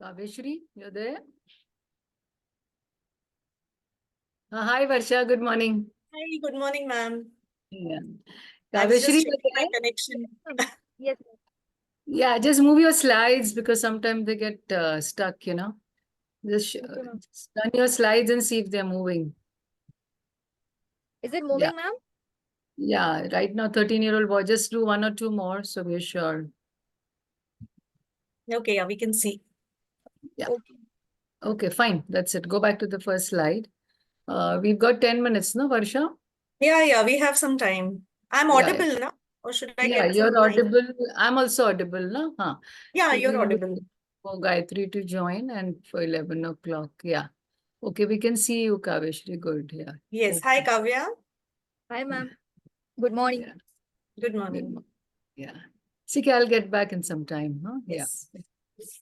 Kavyasree, you're there? Hi, Varsha. Good morning. Hi, good morning, ma'am. Yeah. I was just Kavyasree, you're checking my there? connection. Yes, Yeah, just move your slides because sometimes they get stuck, okay, ma'am. Just turn your slides and see if they're moving. Is it Yeah. moving, ma'am? Yeah, right now, 13-year-old boy, just do one or two more, so we're sure. Okay, yeah, we can see. Yeah. Okay. Okay, fine. That's it. Go back to the first slide. We've got 10 minutes, no, Varsha? Yeah, we have some time. I'm Yeah. audible now, or should I Yeah, get you're some mic? audible. I'm also audible, no? Huh. Yeah, So you're we will audible. for Gayatri to join and for 11 o'clock. Yeah. Okay, we can see you, Kavyasree. Good. Yeah. Yes. Hi, Okay. Kavya. Hi, Yeah. ma'am. Good morning. Yeah. Good Good. morning. Yeah. See, I'll get back in some time. Huh? Yeah. Yes.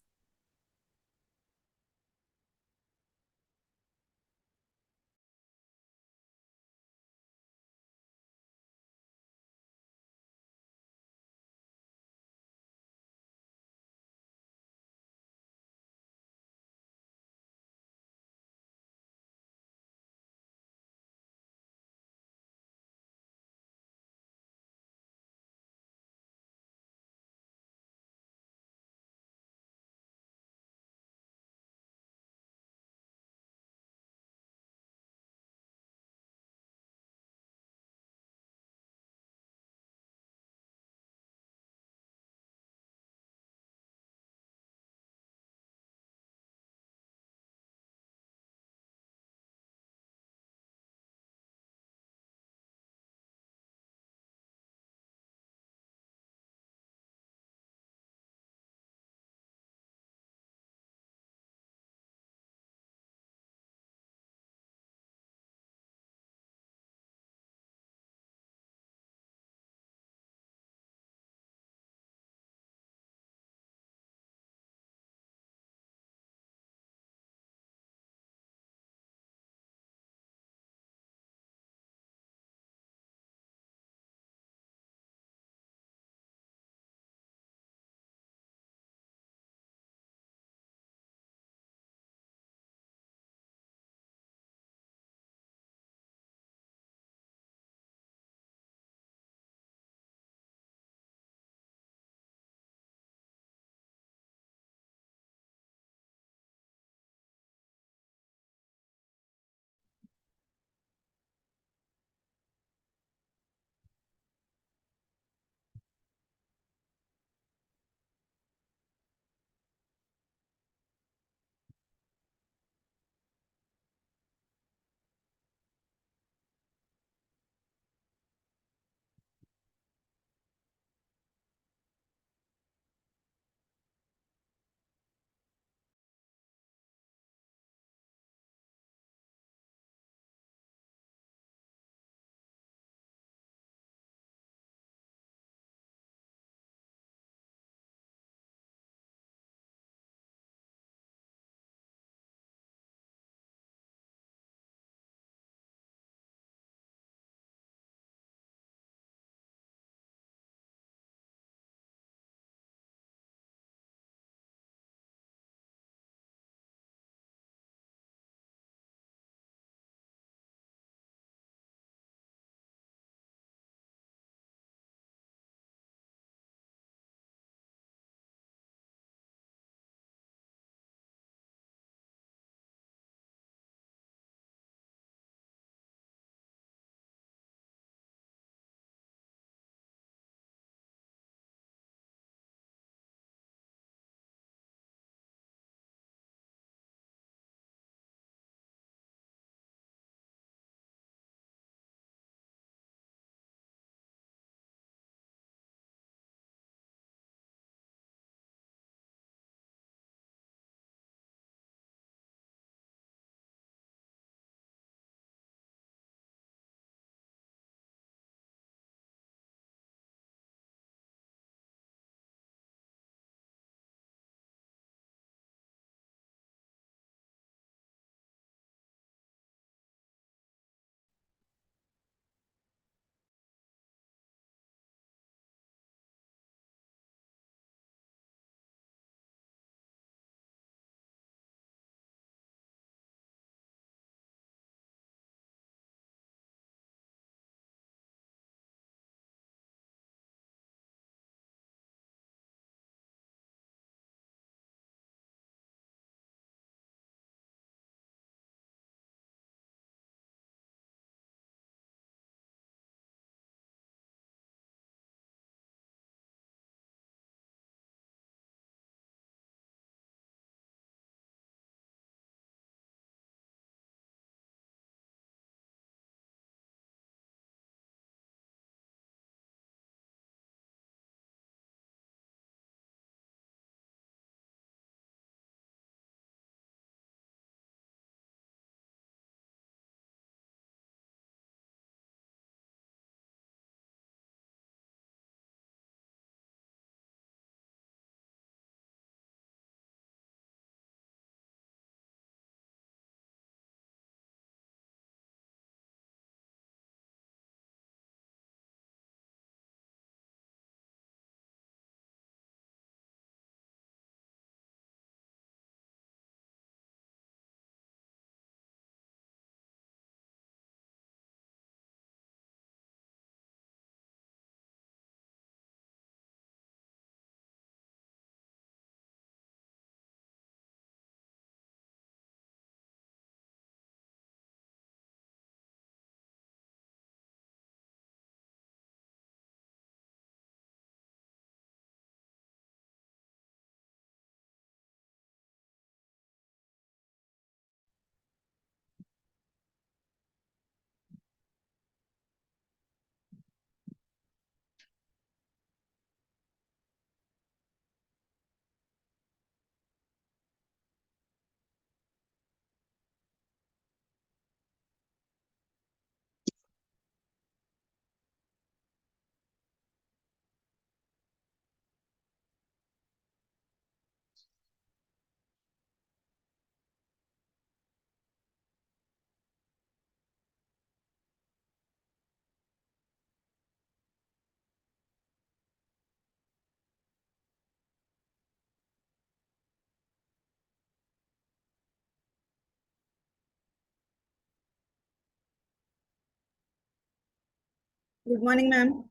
Good morning, ma'am.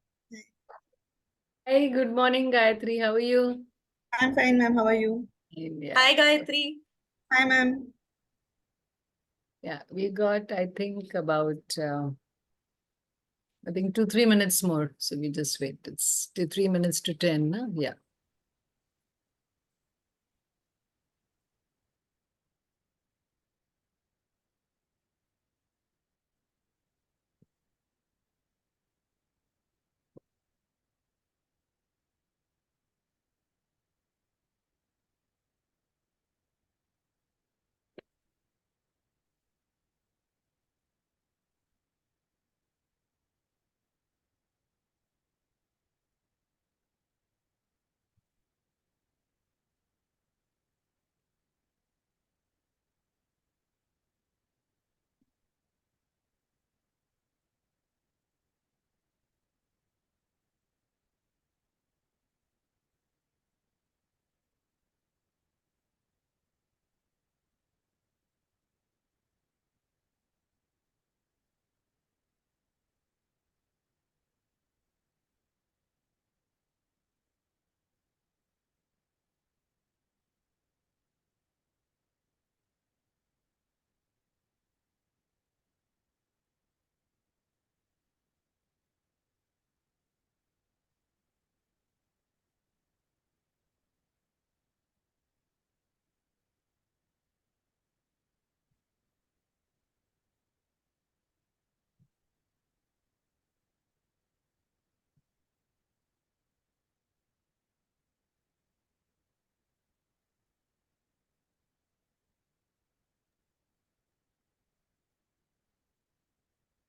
Hey, good morning, Gayatri. How are you? I'm fine, ma'am. How are you? Yeah. Hi, Gayatri. Hi, ma'am. Yeah, we got, I think, about, I think 2-3 minutes more. So we just wait. It's 3 minutes to 10, no? Yeah.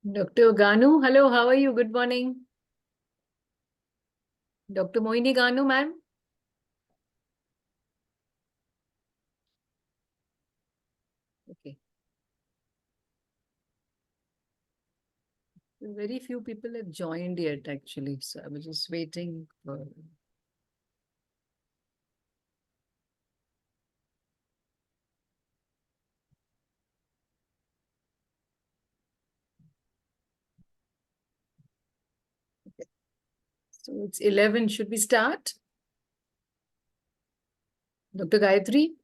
Dr. Ganu, hello, how are you? Good morning. Dr. Moini Ganu, ma'am? Okay. Very few people have joined yet, actually. So I was just waiting for. Okay. So it's 11. Should we start? Dr. Gayatri?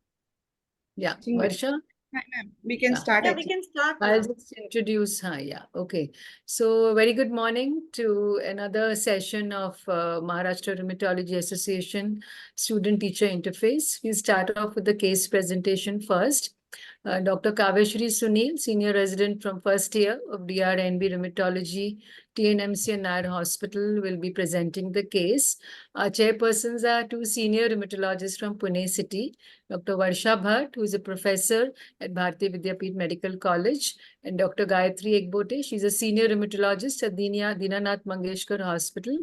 Yeah. Varsha? Hi, ma'am. We can Yeah. start. Yeah, we actually. can start I'll now. just introduce her. Yeah. Okay. So very good morning to another session of Maharashtra Rheumatology Association Student-Teacher Interface. We'll start off with the case presentation first. Dr. Kavyasree Sunil, Senior Resident from first year of DRNB Rheumatology, TNMC and Nair Hospital, will be presenting the case. Our chairpersons are two senior rheumatologists from Pune City, Dr. Varsha Bhatt, who is a professor at Bharati Vidyapeeth Medical College, and Dr. Gayatri Ekbote. She's a senior rheumatologist at Dinanath Mangeshkar Hospital,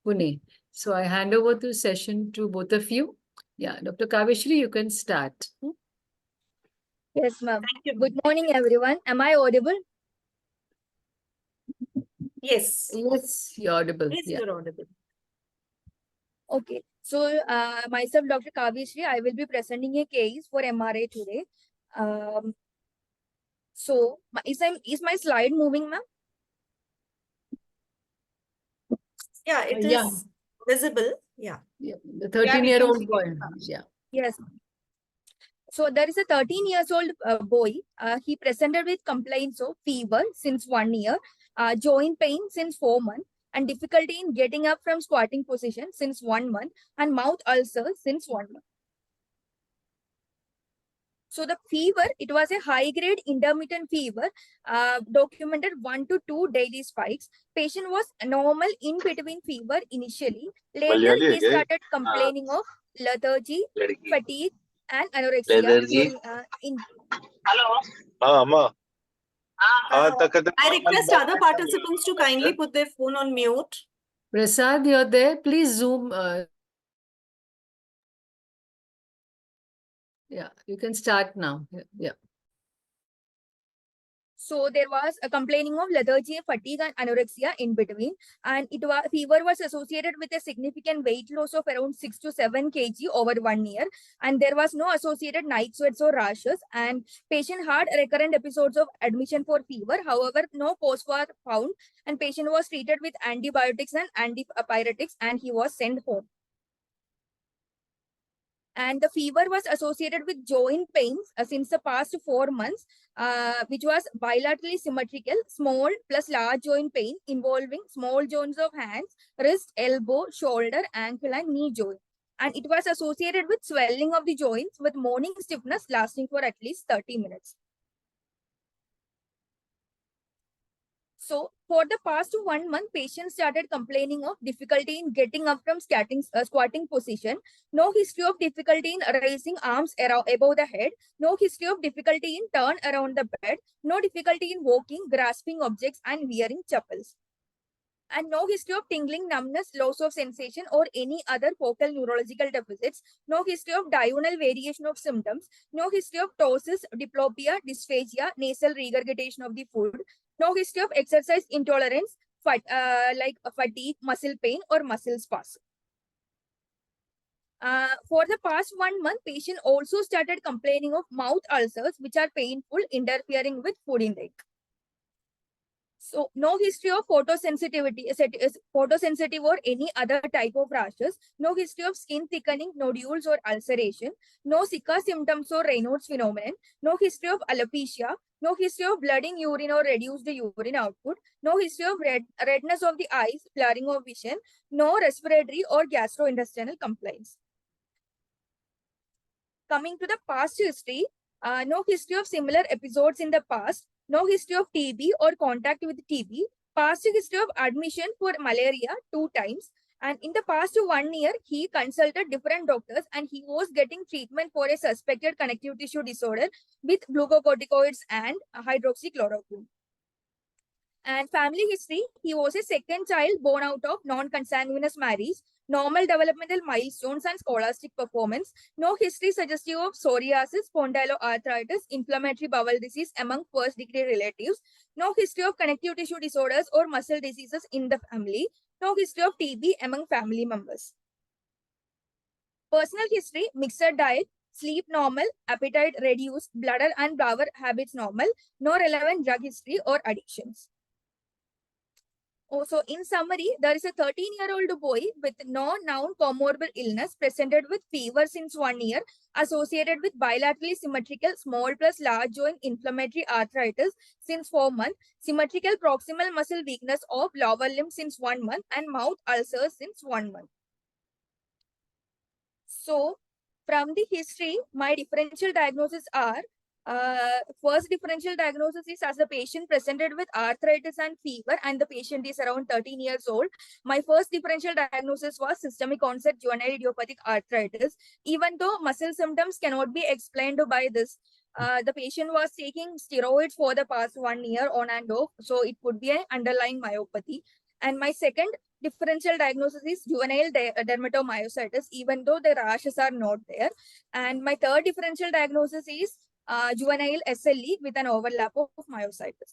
Pune. So I hand over the session to both of you. Yeah, Dr. Kavyasree, you can start. Yes, ma'am. Thank you. Good morning, everyone. Am I audible? Yes. Yes, you're audible. Yes, Yeah. you're audible. Okay. So, myself, Dr. Kavyasree, I will be presenting a case for MRA today. Is my slide moving, ma'am? Yeah, it Yeah. is visible. Yeah. Yeah. The Yeah, we can 13-year-old see boy. it. Yeah. Yes. So there is a 13 years old boy. He presented with complaints of fever since 1 year, joint pain since 4 months, and difficulty in getting up from squatting position since 1 month, and mouth ulcer since 1 month. So the fever, it was a high-grade intermittent fever, documented 1 to 2 daily spikes. Patient was normal in between fever initially. Later, he started complaining of lethargy, fatigue, and anorexia. I request other participants to kindly put their phone on mute. Prasad, you're there. Please zoom. Yeah, you can start now. Yeah. So there was a complaining of lethargy, fatigue, and anorexia in between. And fever was associated with a significant weight loss of around 6 to 7 kg over 1 year. And there was no associated night sweats or rashes. And patient had recurrent episodes of admission for fever. However, no cause was found. And patient was treated with antibiotics and antipyretics, and he was sent home. And the fever was associated with joint pains since the past 4 months, which was bilaterally symmetrical, small plus large joint pain involving small joints of hands, wrist, elbow, shoulder, ankle, and knee joint. And it was associated with swelling of the joints with morning stiffness lasting for at least 30 minutes. So for the past 1 month, patients started complaining of difficulty in getting up from squatting position, no history of difficulty in raising arms above the head, no history of difficulty in turn around the bed, no difficulty in walking, grasping objects, and wearing chappals. And no history of tingling, numbness, loss of sensation, or any other focal neurological deficits, no history of diurnal variation of symptoms, no history of ptosis, diplopia, dysphagia, nasal regurgitation of the food, no history of exercise intolerance, like fatigue, muscle pain, or muscle spasm. For the past 1 month, patient also started complaining of mouth ulcers, which are painful, interfering with food intake. So no history of photosensitive or any other type of rashes, no history of skin thickening, nodules, or ulceration, no Zika symptoms or Raynaud's phenomenon, no history of alopecia, no history of blood in urine or reduced urine output, no history of redness of the eyes, blurring of vision, no respiratory or gastrointestinal complaints. Coming to the past history, no history of similar episodes in the past, no history of TB or contact with TB, past history of admission for malaria 2 times, and in the past 1 year, he consulted different doctors and he was getting treatment for a suspected connective tissue disorder with glucocorticoids and hydroxychloroquine. And family history, he was a second child born out of non-consanguineous marriage, normal developmental milestones and scholastic performance, no history suggestive of psoriasis, spondyloarthritis, inflammatory bowel disease among first-degree relatives, no history of connective tissue disorders or muscle diseases in the family, no history of TB among family members. Personal history, mixed diet, sleep normal, appetite reduced, bladder and bowel habits normal, no relevant drug history or addictions. So in summary, there is a 13-year-old boy with no known comorbid illness presented with fever since 1 year, associated with bilaterally symmetrical small plus large joint inflammatory arthritis since 4 months, symmetrical proximal muscle weakness of lower limb since 1 month, and mouth ulcers since 1 month. So from the history, my differential diagnoses are, first differential diagnosis is as the patient presented with arthritis and fever and the patient is around 13 years old. My first differential diagnosis was systemic onset juvenile idiopathic arthritis. Even though muscle symptoms cannot be explained by this, the patient was taking steroids for the past 1 year on and off. So it could be an underlying myopathy. And my second differential diagnosis is juvenile dermatomyositis, even though the rashes are not there. And my third differential diagnosis is juvenile SLE with an overlap of myositis.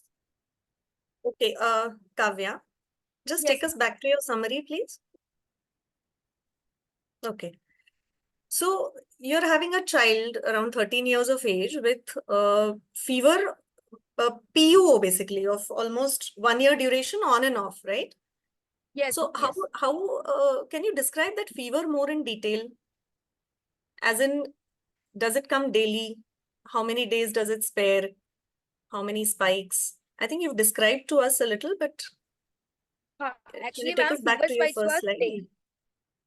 Okay, Kavya, just Yes, take us back to your summary, please. Okay. So you're having a child around 13 years of age with fever, PUO basically, of almost 1 year duration on and off, right? yes, So yes. how can you describe that fever more in detail? As in, does it come daily? How many days does it spare? How many spikes? I think you've described to us a little, but can Actually, you take ma'am, us back fever to your spikes first was slide? daily.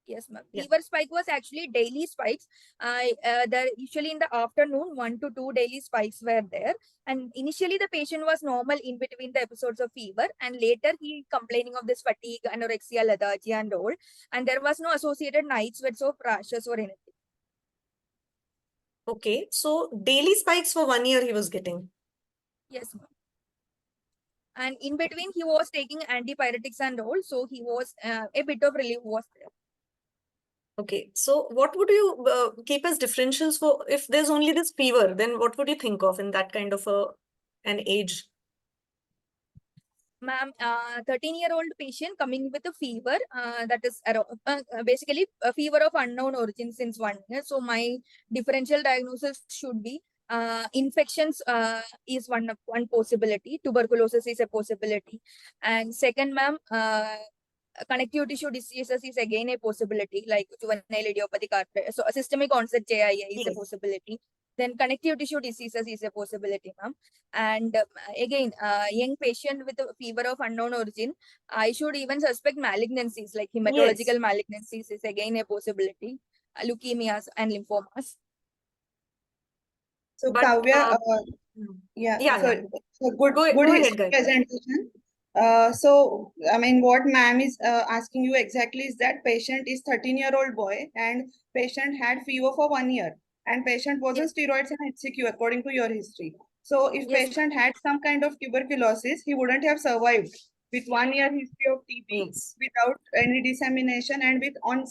Yes, ma'am. Yeah. Fever spike was actually daily spikes. There usually in the afternoon, 1 to 2 daily spikes were there. And initially the patient was normal in between the episodes of fever, and later he complaining of this fatigue, anorexia, lethargy, and all. And there was no associated night sweats or rashes or anything. Okay, so daily spikes for 1 year he was getting. Yes, ma'am. And in between he was taking antipyretics and all, so he was a bit of relief was there. Okay, so what would you keep as differentials for if there's only this fever? Then what would you think of in that kind of an age? Ma'am, 13-year-old patient coming with a fever, that is basically a fever of unknown origin since 1 year. So my differential diagnosis should be infections is one possibility. Tuberculosis is a possibility. And second, ma'am, connective tissue diseases is again a possibility, like juvenile idiopathic arthritis. So a systemic onset JIA is a Yes. possibility. Then connective tissue diseases is a possibility, ma'am. And again, young patient with a fever of unknown origin, I should even suspect malignancies like hematological malignancies is again a possibility, leukemias and lymphomas. So But Kavya, yeah, so good Go good ahead, history guys. presentation. So I mean, what ma'am is asking you exactly is that patient is 13-year-old boy and patient had fever for 1 year and patient was on Yes. steroids and HCQ according to your history. So if Yes, patient had some kind of tuberculosis, he wouldn't have survived with 1 year history of TB Yes. without any dissemination and with on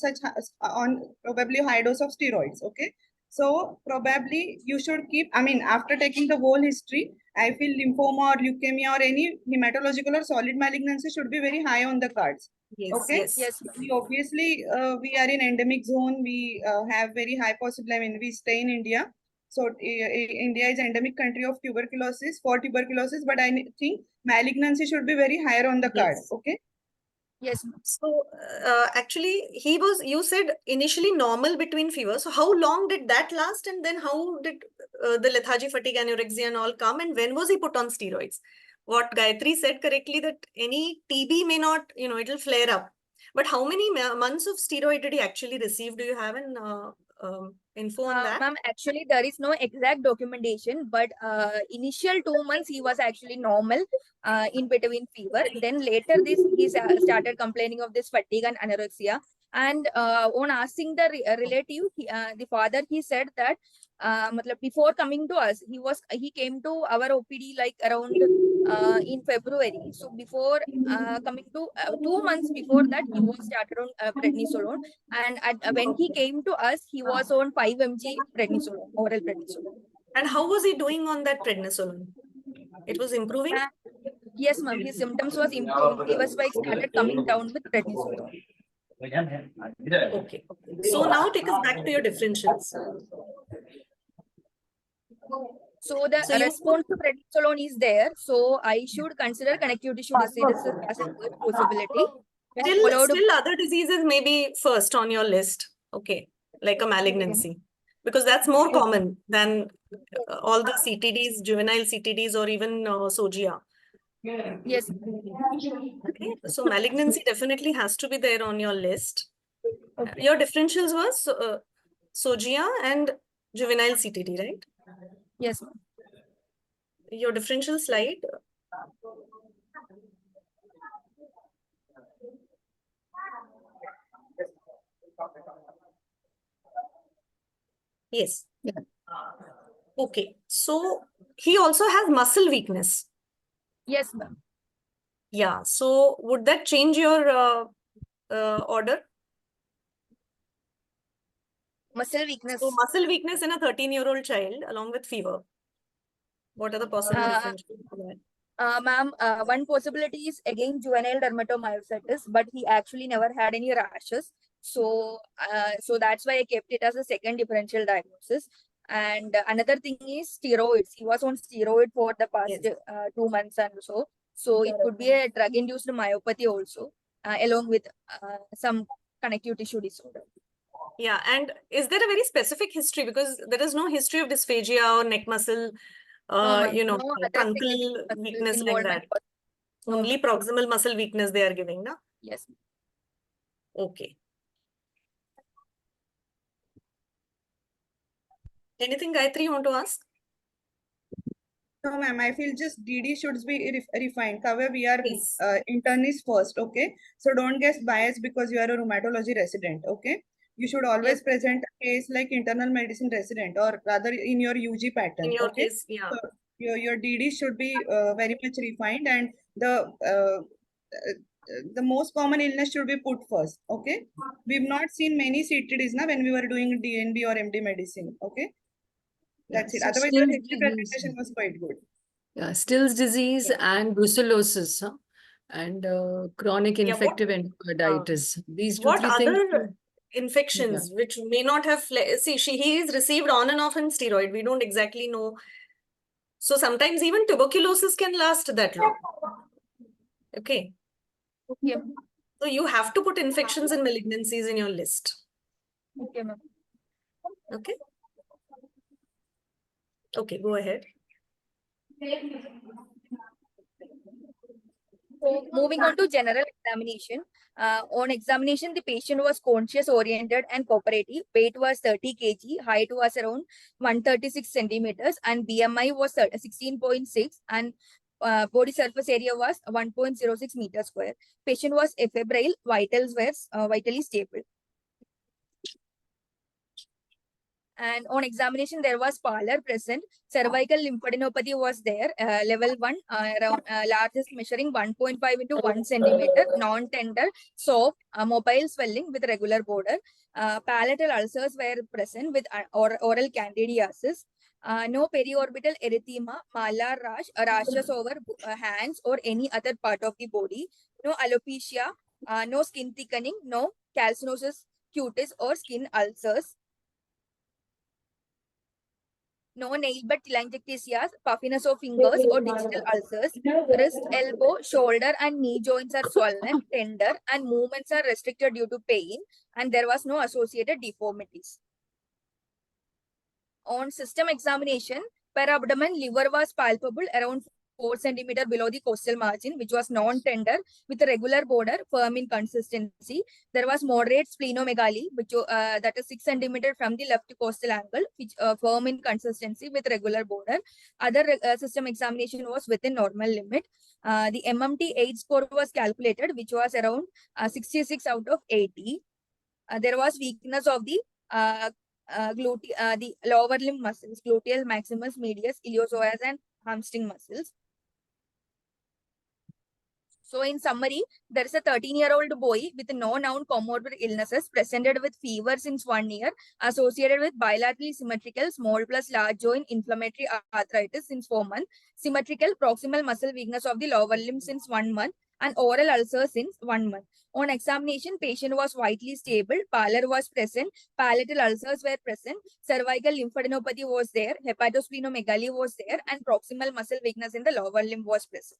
probably high dose of steroids. Okay. So probably you should keep, I mean, after taking the whole history, I feel lymphoma or leukemia or any hematological or solid malignancy should be very high on the cards. Yes. Okay. Yes. yes, We obviously, we are in endemic zone. We have very high possibility. I mean, we stay in India. So India is endemic country of tuberculosis for tuberculosis, but I think malignancy should be very higher on the card. Yes. Okay. yes. So actually, you said initially normal between fever. So how long did that last? And then how did the lethargy, fatigue, anorexia and all come? And when was he put on steroids? What Gayatri said correctly, that any TB may not, it'll flare up. But how many months of steroid did he actually receive? Do you have an info on that? Ma'am, actually, there is no exact documentation, but initial 2 months he was actually normal in between fever. Then later he started complaining of this fatigue and anorexia. And on asking the relative, the father, he said that before coming to us, he came to our OPD like around in February. So before coming to 2 months before that, he was started on prednisolone. And when he came to us, he was on 5 mg prednisolone, oral prednisolone. And how was he doing on that prednisolone? It was improving? Yes, ma'am. His symptoms was improving. Fever spike started coming down with prednisolone. Okay. So now take us back to your differentials. So the So you response to prednisolone is there. So I should consider connective tissue diseases as a third possibility. still other diseases may be first on your list. Okay. Like a malignancy. Because that's more common than all the CTDs, juvenile CTDs, or even SOGIA. Yes. Okay. So malignancy definitely has to be there on your list. Okay. Your differentials was SOGIA and juvenile CTD, right? Yes, ma'am. Your differential slide. Yes. Yeah. Okay. So he also has muscle weakness. Yes, ma'am. Yeah. So would that change your order? Muscle weakness. So muscle weakness in a 13-year-old child along with fever. What are the possible differentials for that? Ma'am, one possibility is again juvenile dermatomyositis, but he actually never had any rashes. So, so that's why I kept it as a second differential diagnosis. And another thing is steroids. He was on steroid for the past 2 months and so. So it could be a drug-induced myopathy also, along with some connective tissue disorder. Yeah, and is there a very specific history? Because there is no history of dysphagia or neck muscle, No, ma'am. No other truncal significant muscle weakness like involvement. that. No, Only ma'am. proximal muscle weakness they are giving, na? Yes. Okay. Anything, Gayatri, you want to ask? No, ma'am, I feel just DD should be refined. Kavya, we are Yes. internists first, okay? So don't get biased because you are a rheumatology resident, okay? You should always present a case like internal medicine resident or rather in your UG pattern, In your okay? case, yeah. So your DD should be very much refined and the most common illness should be put first, okay? We've not seen many CTDs na, when we were doing DNB or MD medicine, okay? That's it. So Otherwise, your Still's history disease. presentation was quite good. Yeah, Still's disease and brucellosis. Huh? and chronic Yeah, infective endocarditis. These two, what three things. other infections which may not have see he is received on and off in steroid, we don't exactly know, so sometimes even tuberculosis can last that long. Okay, Okay. so you have to put infections and malignancies in your list. Okay, ma'am. Okay, okay, go ahead. So moving on to general examination. On examination, the patient was conscious, oriented, and cooperative. Weight was 30 kg. Height was around 136 centimeters, and BMI was 16.6, and body surface area was 1.06 meters square. Patient was febrile. Vitals were vitally stable. And on examination, there was pallor present. Cervical lymphadenopathy was there. Level 1, around largest measuring 1.5 into 1 centimeter, non-tender, soft, mobile swelling with regular border. Palatal ulcers were present with oral candidiasis. No periorbital erythema, malar rash, rashes over hands or any other part of the body. No alopecia, no skin thickening, no calcinosis cutis or skin ulcers. No nail bed telangiectasias, puffiness of fingers or digital ulcers. Wrist, elbow, shoulder and knee joints are swollen, tender and movements are restricted due to pain, and there was no associated deformities. On system examination, per abdomen liver was palpable around 4 centimeter below the costal margin, which was non-tender with a regular border, firm in consistency. There was moderate splenomegaly, which that is 6 centimeter from the left costal angle, which firm in consistency with regular border. Other system examination was within normal limit. The MMT age score was calculated, which was around 66 out of 80. There was weakness of the the lower limb muscles, gluteal maximus, medius, iliopsoas, and hamstring muscles. So in summary, there is a 13-year-old boy with no known comorbid illnesses presented with fever since 1 year, associated with bilaterally symmetrical small plus large joint inflammatory arthritis since 4 months, symmetrical proximal muscle weakness of the lower limb since 1 month, and oral ulcer since 1 month. On examination, patient was vitally stable, pallor was present, palatal ulcers were present, cervical lymphadenopathy was there, hepatosplenomegaly was there, and proximal muscle weakness in the lower limb was present.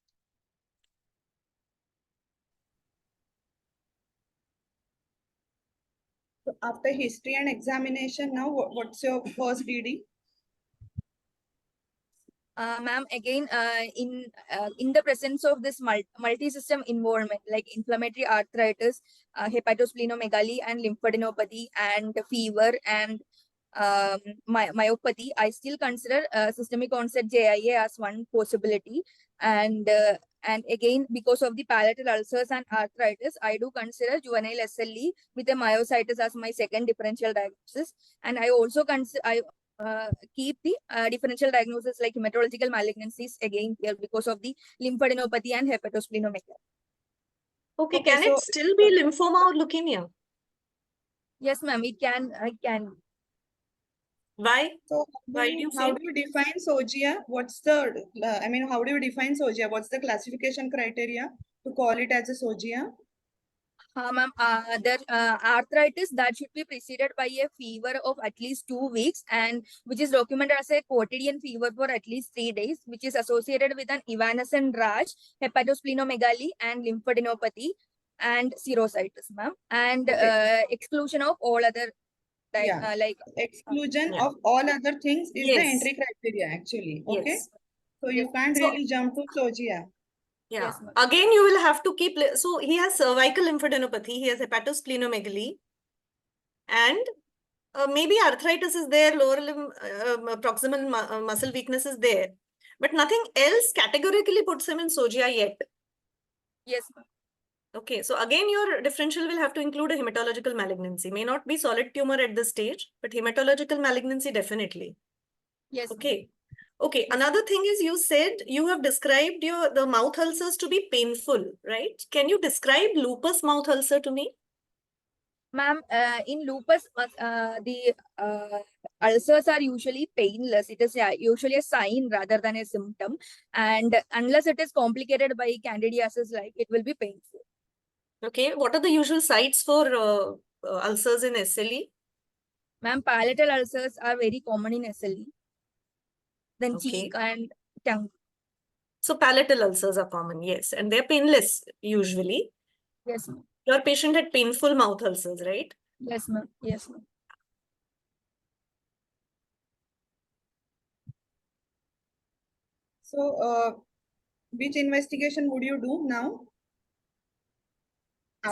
So after history and examination, now what's your first DD? Ma'am, again, in the presence of this multi-system involvement, like inflammatory arthritis, hepatosplenomegaly, and lymphadenopathy, and fever, and myopathy, I still consider systemic onset JIA as one possibility. And again, because of the palatal ulcers and arthritis, I do consider juvenile SLE with a myositis as my second differential diagnosis. And I also consider keep the differential diagnosis like hematological malignancies again here because of the lymphadenopathy and hepatosplenomegaly. Okay, Okay, can so it still be lymphoma or leukemia? Yes, ma'am, it can. Why? So Why do you how say? do you define SOGIA? What's the, how do you define SOGIA? What's the classification criteria to call it as a SOGIA? Ma'am, arthritis that should be preceded by a fever of at least 2 weeks, and which is documented as a quotidian fever for at least 3 days, which is associated with an evanescent rash, hepatosplenomegaly, and lymphadenopathy, and serositis, ma'am, and Okay. exclusion of all other Yeah. Exclusion Yeah. of all other things is the Yes. entry criteria actually. Okay. Yes. So Yes. you can't So, really jump to SOGIA. yeah. Yes, ma'am. Again, you will have to keep. So he has cervical lymphadenopathy. He has hepatosplenomegaly, and maybe arthritis is there. Lower limb proximal muscle weakness is there, but nothing else categorically puts him in SOGIA yet. Yes, ma'am. Okay, so again, your differential will have to include a hematological malignancy. May not be solid tumor at this stage, but hematological malignancy definitely. Yes, ma'am. Okay. Okay, another thing is you said you have described the mouth ulcers to be painful, right? Can you describe lupus mouth ulcer to me? Ma'am, in lupus, ulcers are usually painless. It is usually a sign rather than a symptom. And unless it is complicated by candidiasis, like it will be painful. Okay, what are the usual sites for ulcers in SLE? Ma'am, palatal ulcers are very common in SLE. Then Okay. cheek and tongue. So palatal ulcers are common, yes, and they're painless usually. Yes, ma'am. Your patient had painful mouth ulcers, right? Yes, ma'am. Yes, ma'am. So, which investigation would you do now?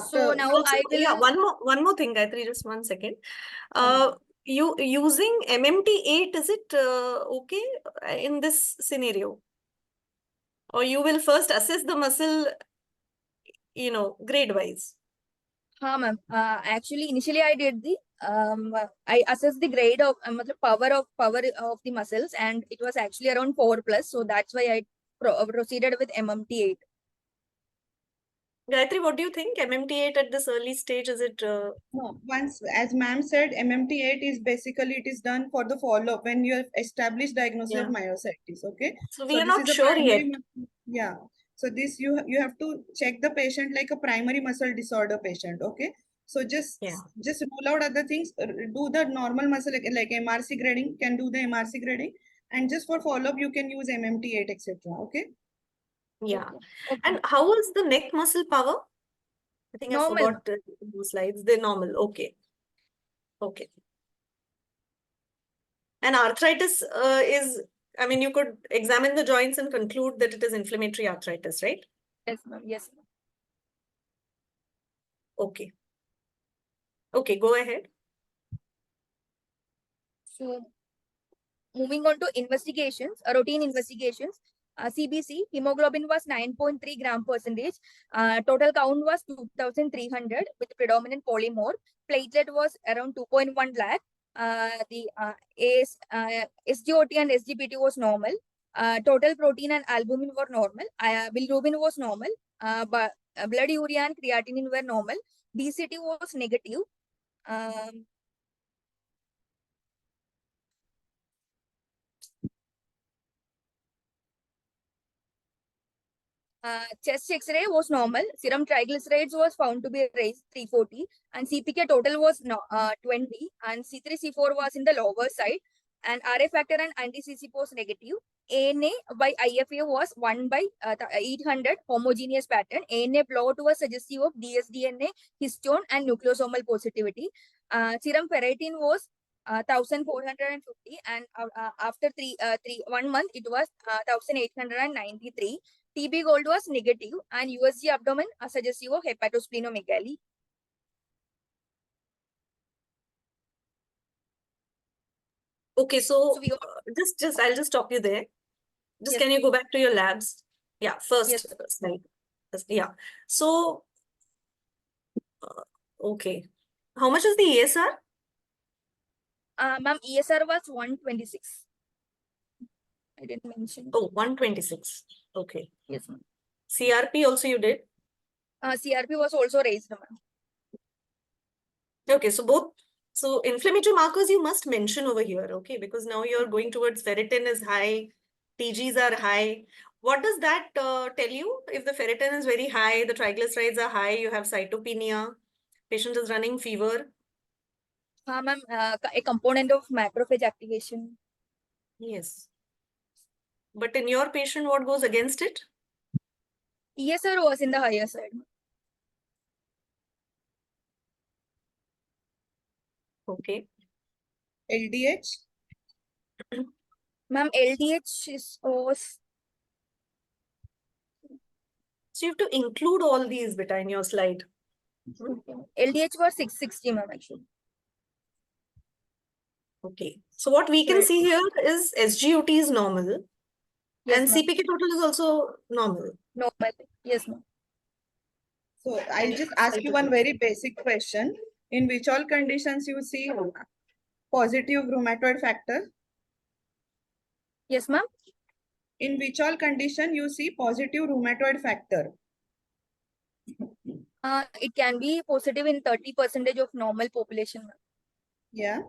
So now Also, I will. yeah, one more thing, Gayatri, just 1 second. You using MMT8, is it okay in this scenario? Or you will first assess the muscle, grade wise? Ma'am. Actually, initially I did the I assessed the grade of power of the muscles, and it was actually around 4+. So that's why I proceeded with MMT8. Gayatri, what do you think? MMT8 at this early stage, is it? No, once, as ma'am said, MMT8 is basically, it is done for the follow-up when you have established diagnosis of Yeah. myositis, okay? So we are this not is a sure yet. primary yeah. So this you have to check the patient like a primary muscle disorder patient, okay? So just rule out other things, do the normal muscle like MRC grading, can do the MRC grading, and just for follow-up you can use MMT8, etc. Okay? Yeah. Okay. And how was the neck muscle power? I think Normal. I forgot those slides. They're normal. Okay. Okay. And arthritis is, I mean, you could examine the joints and conclude that it is inflammatory arthritis, right? Yes, ma'am. Yes, ma'am. Okay. Okay, go ahead. So moving on to investigations, routine investigations. CBC, hemoglobin was 9.3 gram percentage. Total count was 2,300 with predominant polymorph. Platelet was around 2.1 lakh. The SGOT and SGPT was normal. Total protein and albumin were normal. Bilirubin was normal. But blood urea and creatinine were normal. BCT was negative. Chest X-ray was normal. Serum triglycerides was found to be raised 340, and CPK total was 20, and C3 C4 was in the lower side, and RA factor and anti-CCP was negative. ANA by IFA was 1 by 800 homogeneous pattern. ANA plot was suggestive of dsDNA, histone, and nucleosomal positivity. Serum ferritin was 1450, and after 1 month it was 1893. TB gold was negative, and USG abdomen suggestive of hepatosplenomegaly. Okay, so I'll just stop you there. Just can you go back to your labs? Yeah, first slide. Yeah. So, okay. How much is the ESR? Ma'am, ESR was 126. I didn't mention. Oh, 126. Okay. Yes, ma'am. CRP also you did? CRP was also raised, ma'am. Okay, so inflammatory markers you must mention over here, okay? Because now you're going towards ferritin is high, TGs are high. What does that tell you? If the ferritin is very high, the triglycerides are high, you have cytopenia, patient is running fever. Ma'am, a component of macrophage activation. Yes. But in your patient, what goes against it? ESR was in the higher side. Okay. LDH? Ma'am, LDH was. So you have to include all these beta in your slide. LDH was 660, ma'am, actually. Okay. So what we can see here is SGOT is normal. Yes, and CPK total is also normal. Normal. Yes, ma'am. So I'll just ask you one very basic question. In which all conditions you see positive rheumatoid factor? Yes, ma'am. In which all condition you see positive rheumatoid factor? It can be positive in 30% of normal population, ma'am. Yeah.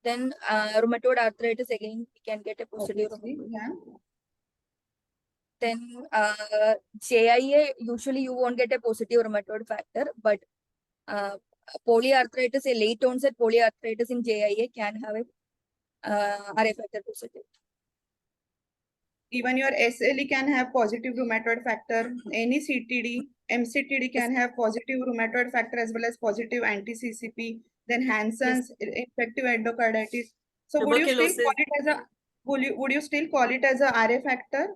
Then rheumatoid arthritis, again, we can get a positive. Obviously, yeah. Then JIA, usually you won't get a positive rheumatoid factor, but polyarthritis, a late onset polyarthritis in JIA can have a RA factor positive. Even your SLE can have positive rheumatoid factor. Any CTD, MCTD can have positive rheumatoid factor as well as positive anti-CCP. Then Hansen's infective endocarditis. So would you still call it as a would you still call it as a RA factor?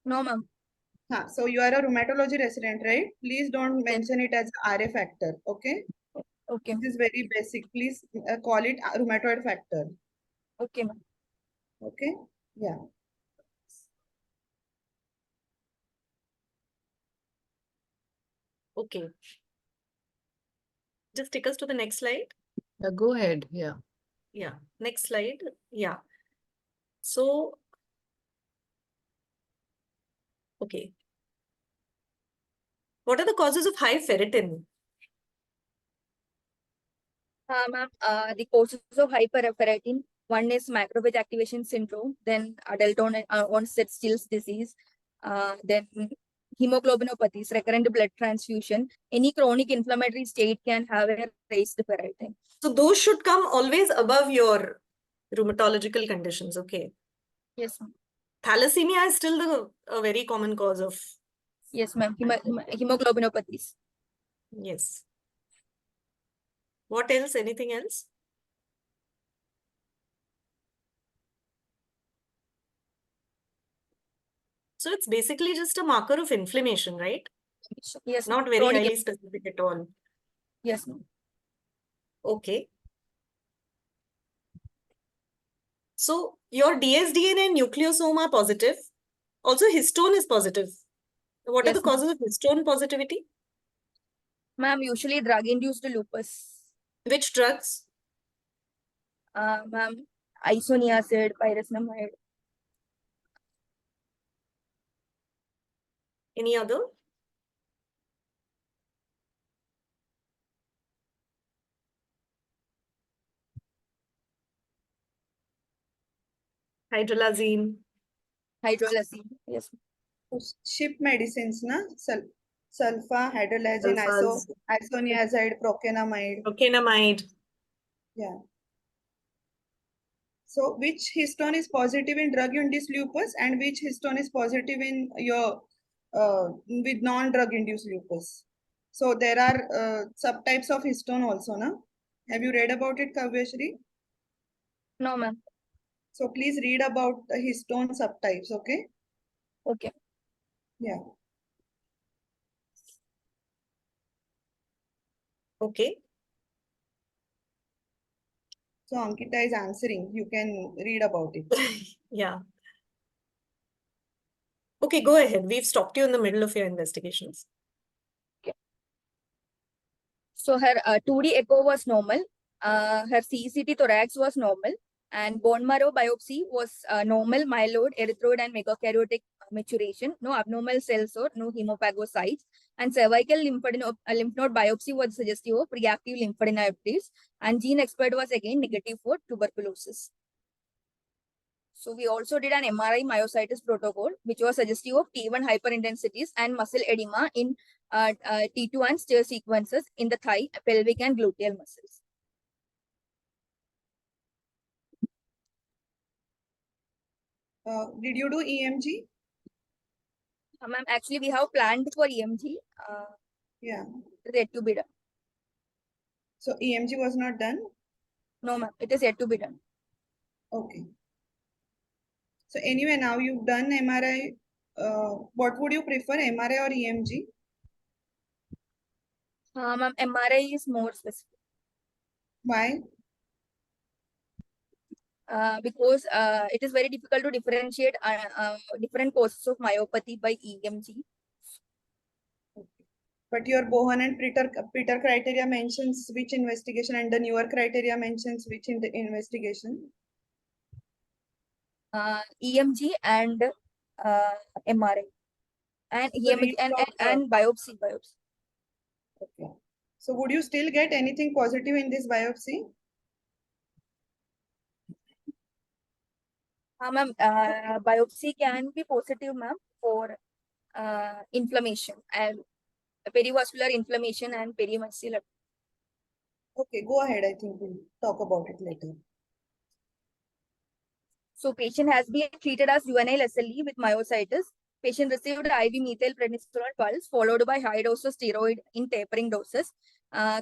No, ma'am. So you are a rheumatology resident, right? Please don't mention it as RA factor. Okay. Okay. This is very basic. Please call it rheumatoid factor. Okay, ma'am. Okay. Yeah. Okay. Just take us to the next slide. Go ahead. Yeah. Yeah. Next slide. Yeah. So, okay. What are the causes of high ferritin? Ma'am, the causes of hyperferritin, one is macrophage activation syndrome, then adult onset Still's disease, then hemoglobinopathies, recurrent blood transfusion, any chronic inflammatory state can have a raised ferritin. So those should come always above your rheumatological conditions. Okay. Yes, ma'am. Thalassemia is still a very common cause of. Yes, ma'am. Hemoglobinopathies. Yes. What else? Anything else? So it's basically just a marker of inflammation, right? Yes. Not very chronic. highly specific at all. Yes, ma'am. Okay. So your dsDNA and nucleosome are positive. Also, histone is positive. What are Yes, the causes of histone positivity? ma'am, usually drug-induced lupus. Which drugs? Ma'am, isoniazid, pyrazinamide. Any other? Hydralazine. Hydrolazine. Yes. Ship medicines, na? Sulfa, hydralazine, isoniazid, procainamide. Procainamide. Yeah. So which histone is positive in drug-induced lupus and which histone is positive in your with non-drug-induced lupus? So there are subtypes of histone also, na? Have you read about it, Kavyasree? No, ma'am. So please read about the histone subtypes, okay? Okay. Yeah. Okay. So Ankita is answering. You can read about it. Yeah. Okay, go ahead. We've stopped you in the middle of your investigations. So her 2D echo was normal. Her CECT thorax was normal. And bone marrow biopsy was normal myeloid, erythroid, and megakaryotic maturation. No abnormal cells or no hemophagocytes. And cervical lymph node biopsy was suggestive of reactive lymphadenopathies. And gene expert was again negative for tuberculosis. So we also did an MRI myositis protocol, which was suggestive of T1 hyperintensities and muscle edema in T2 and stir sequences in the thigh, pelvic, and gluteal muscles. Did you do EMG? Ma'am, actually, we have planned for EMG. Yeah. It is yet to be done. So EMG was not done? No, ma'am, it is yet to be done. Okay. So anyway, now you've done MRI. What would you prefer, MRI or EMG? Ma'am, MRI is more specific. Why? Because it is very difficult to differentiate different causes of myopathy by EMG. But your Bohan and Peter criteria mentions which investigation and the newer criteria mentions which in the investigation? EMG and MRI. And EMG and biopsy. Okay. So would you still get anything positive in this biopsy? Ma'am, biopsy can be positive, ma'am, for inflammation and perivascular inflammation and perimuscular. Okay, go ahead. I think we'll talk about it later. So patient has been treated as juvenile SLE with myositis. Patient received IV methylprednisolone pulse followed by high dose of steroid in tapering doses.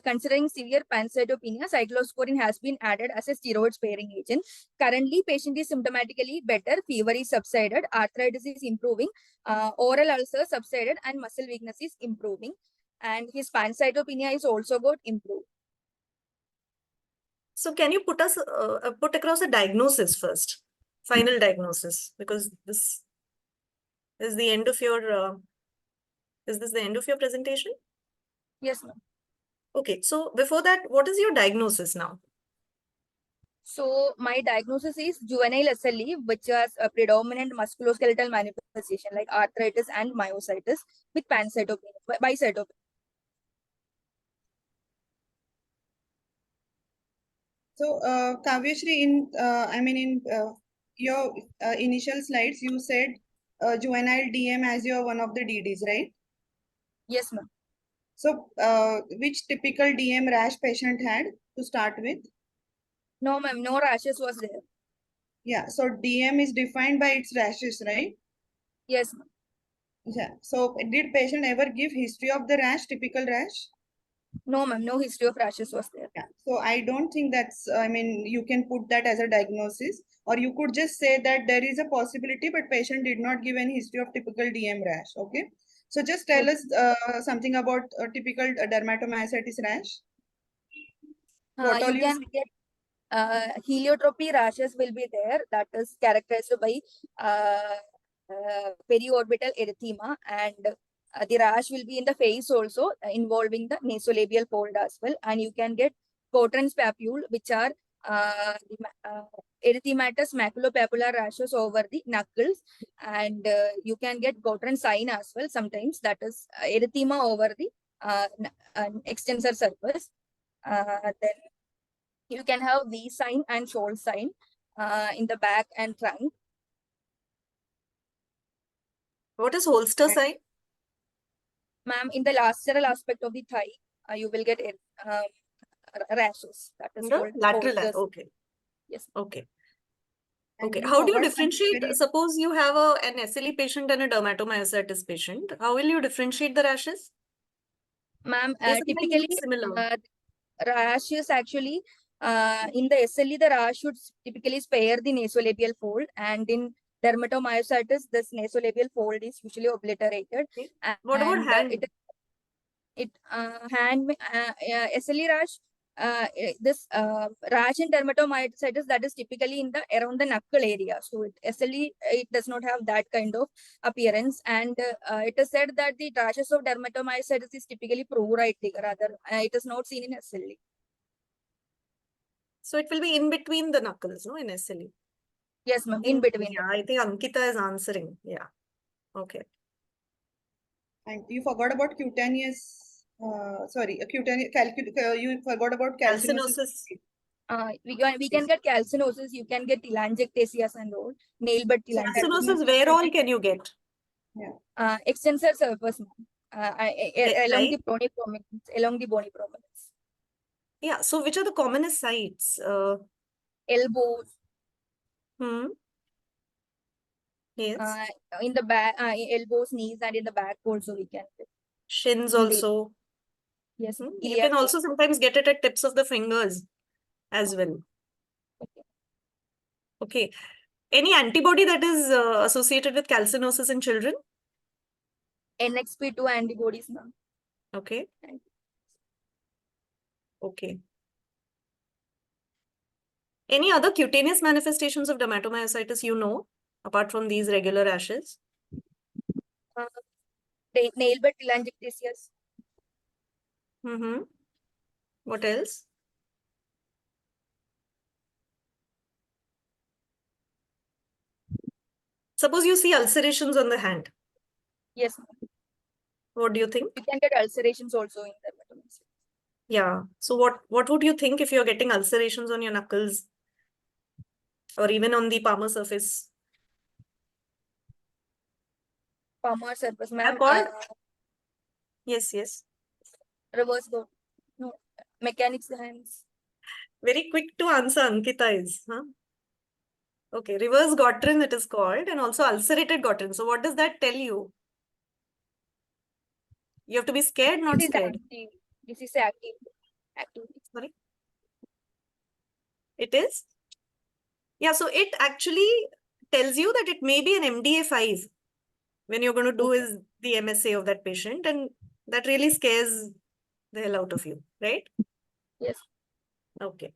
Considering severe pancytopenia, cyclosporine has been added as a steroid sparing agent. Currently, patient is symptomatically better. Fever is subsided. Arthritis is improving. Oral ulcer subsided and muscle weakness is improving. And his pancytopenia is also got improved. So can you put across a diagnosis first, final diagnosis, because this is the end of your, is this the end of your presentation? Yes, ma'am. Okay, so before that, what is your diagnosis now? So my diagnosis is juvenile SLE, which has a predominant musculoskeletal manifestation like arthritis and myositis with pancytopenia, bicytopenia. So, Kavyasree, in your initial slides, you said juvenile DM as your one of the DDs, right? Yes, ma'am. So, which typical DM rash patient had to start with? No, ma'am, no rashes was there. Yeah, so DM is defined by its rashes, right? Yes, ma'am. Yeah. So, did patient ever give history of the rash, typical rash? No, ma'am, no history of rashes was there. Yeah. So, I don't think that's, you can put that as a diagnosis, or you could just say that there is a possibility, but patient did not give any history of typical DM rash. Okay. So, just tell us something about a typical dermatomyositis rash. What all You you can get heliotropy rashes will be there. That is characterized by periorbital erythema, and the rash will be in the face also, involving the nasolabial fold as well. And you can get Cotron's papule, which are erythematous maculopapular rashes over the knuckles, and you can get Cotron sign as well sometimes. That is erythema over the extensor surface. Then you can have V sign and shoal sign in the back and trunk. What is holster sign? Ma'am, in the lateral aspect of the thigh, you will get rashes. That is The called lateral. holsters. Okay. Yes. Okay. And Okay. you How do you forgot something differentiate? very- Suppose you have an SLE patient and a dermatomyositis patient. How will you differentiate the rashes? Ma'am, They sometimes typically look similar. rashes actually in the SLE, the rash should typically spare the nasolabial fold, and in dermatomyositis, this nasolabial fold is usually obliterated. Okay. What about And hand? SLE rash, this rash in dermatomyositis, that is typically in the around the knuckle area. So SLE, it does not have that kind of appearance, and it is said that the rashes of dermatomyositis is typically pruritic rather. It is not seen in SLE. So it will be in between the knuckles, no, in SLE. Yes, ma'am, in between. Yeah, I think Ankita is answering. Yeah. Okay. And you forgot about cutaneous, cutaneous, you forgot about calcinosis. Calcinosis. We can get calcinosis, you can get telangiectasias and all, nail bed Calcinosis, where all can you get? Yeah. extensor surface, along Like? the bony prominence, along the bony prominence. Yeah. So which are the commonest sites? Elbows, Yes. in the back, elbows, knees, and in the back also we can get. Shins In the, also. yes, You can iliac also sometimes get it at tips of the fingers as well. okay. Okay. Any antibody that is associated with calcinosis in children? NXP2 antibodies, ma'am. Okay. Okay. Any other cutaneous manifestations of dermatomyositis you know, apart from these regular rashes? Nail bed telangiectasias. What else? Suppose you see ulcerations on the hand. Yes, ma'am. What do you think? You can get ulcerations also in dermatomyositis. Yeah. So what would you think if you're getting ulcerations on your knuckles? or even on the palmar surface? Palmar surface, Are ma'am. called? Yes, yes. Reverse go. No, mechanics hands. Very quick to answer, Ankita is. Huh? Okay, reverse Gottrin it is called, and also ulcerated Gottrin. So what does that tell you? You have to be scared, not This is scared. active. This is active. Active. Sorry. It is? Yeah, so it actually tells you that it may be an MDA5 when you're going to do Okay. is the MSA of that patient, and that really scares the hell out of you, right? Yes. Okay.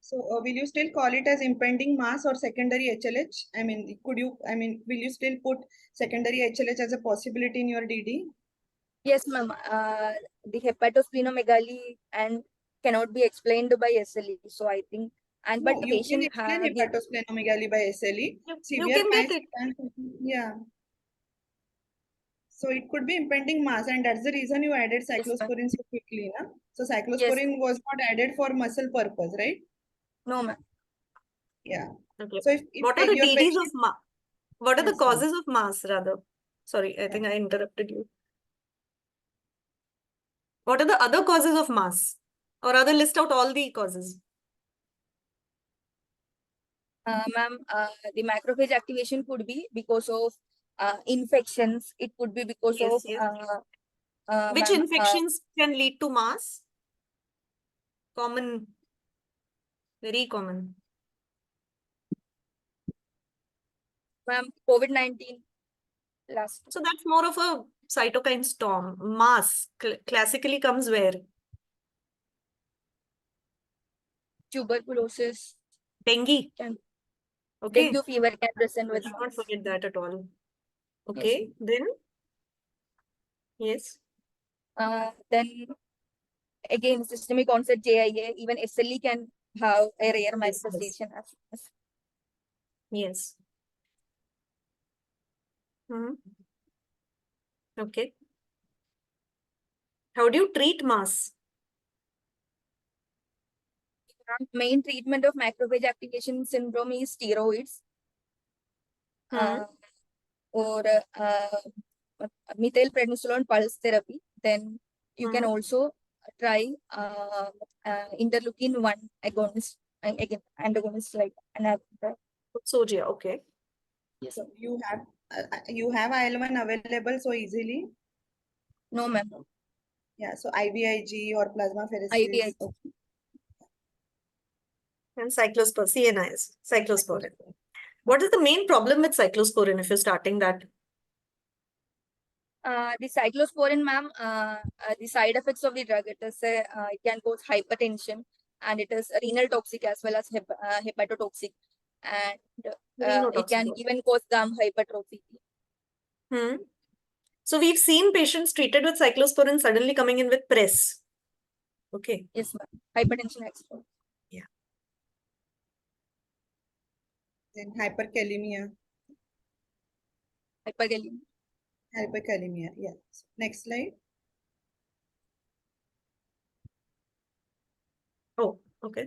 So will you still call it as impending mass or secondary HLH? I mean, will you still put secondary HLH as a possibility in your DD? Yes, ma'am. The hepatosplenomegaly and cannot be explained by SLE. So I think, and No, but the you can patient explain had the hepatosplenomegaly by SLE. You Severe can get kinds it. yeah. So it could be impending mass, and that's the reason you added yes, ma'am. cyclosporine so quickly, na? So Yes. cyclosporine was not added for muscle purpose, right? No, ma'am. Yeah. Okay. So if What are the your DDs of patient, mass? What are the yes, ma'am. causes of mass, rather? Sorry, I Yeah. think I interrupted you. What are the other causes of mass? Or rather, list out all the causes. Ma'am, the macrophage activation could be because of infections. It could be because Yes, of yes. Which ma'am, infections can lead to mass? Common, very common. ma'am, COVID-19 last So that's more of a cytokine storm. Mass classically comes where? tuberculosis Dengue. can Okay. dengue fever can present I with should not mass. forget that at all. Yes. Okay. Then, yes. Then again, systemic onset JIA, even SLE can have a rare Yes, yes. manifestation as Yes. Mhm. Okay. How do you treat mass? main treatment of macrophage activation syndrome is steroids Hmm. or methylprednisolone pulse therapy. Then you can Hmm. also try interleukin 1 agonist, again antagonist like anaphylm. Soja. Okay. Yes. So you have IL-1 available so easily. No, ma'am. Yeah. So IVIG or IVIG. plasmapheresis. Okay. And cyclosporin, CNIs, cyclosporin. What is the main problem with cyclosporin if you're starting that? The cyclosporin, ma'am, the side effects of the drug, it can cause hypertension and it is renal toxic as well as hepatotoxic, and it Rhinotoxic. can even cause gum hypertrophy. Hmm. So we've seen patients treated with cyclosporin suddenly coming in with press. Okay. Yes, ma'am. Hypertension extra. Yeah. Then hyperkalemia. Hyperkalemia. Hyperkalemia. Yeah. Next slide. Oh, okay.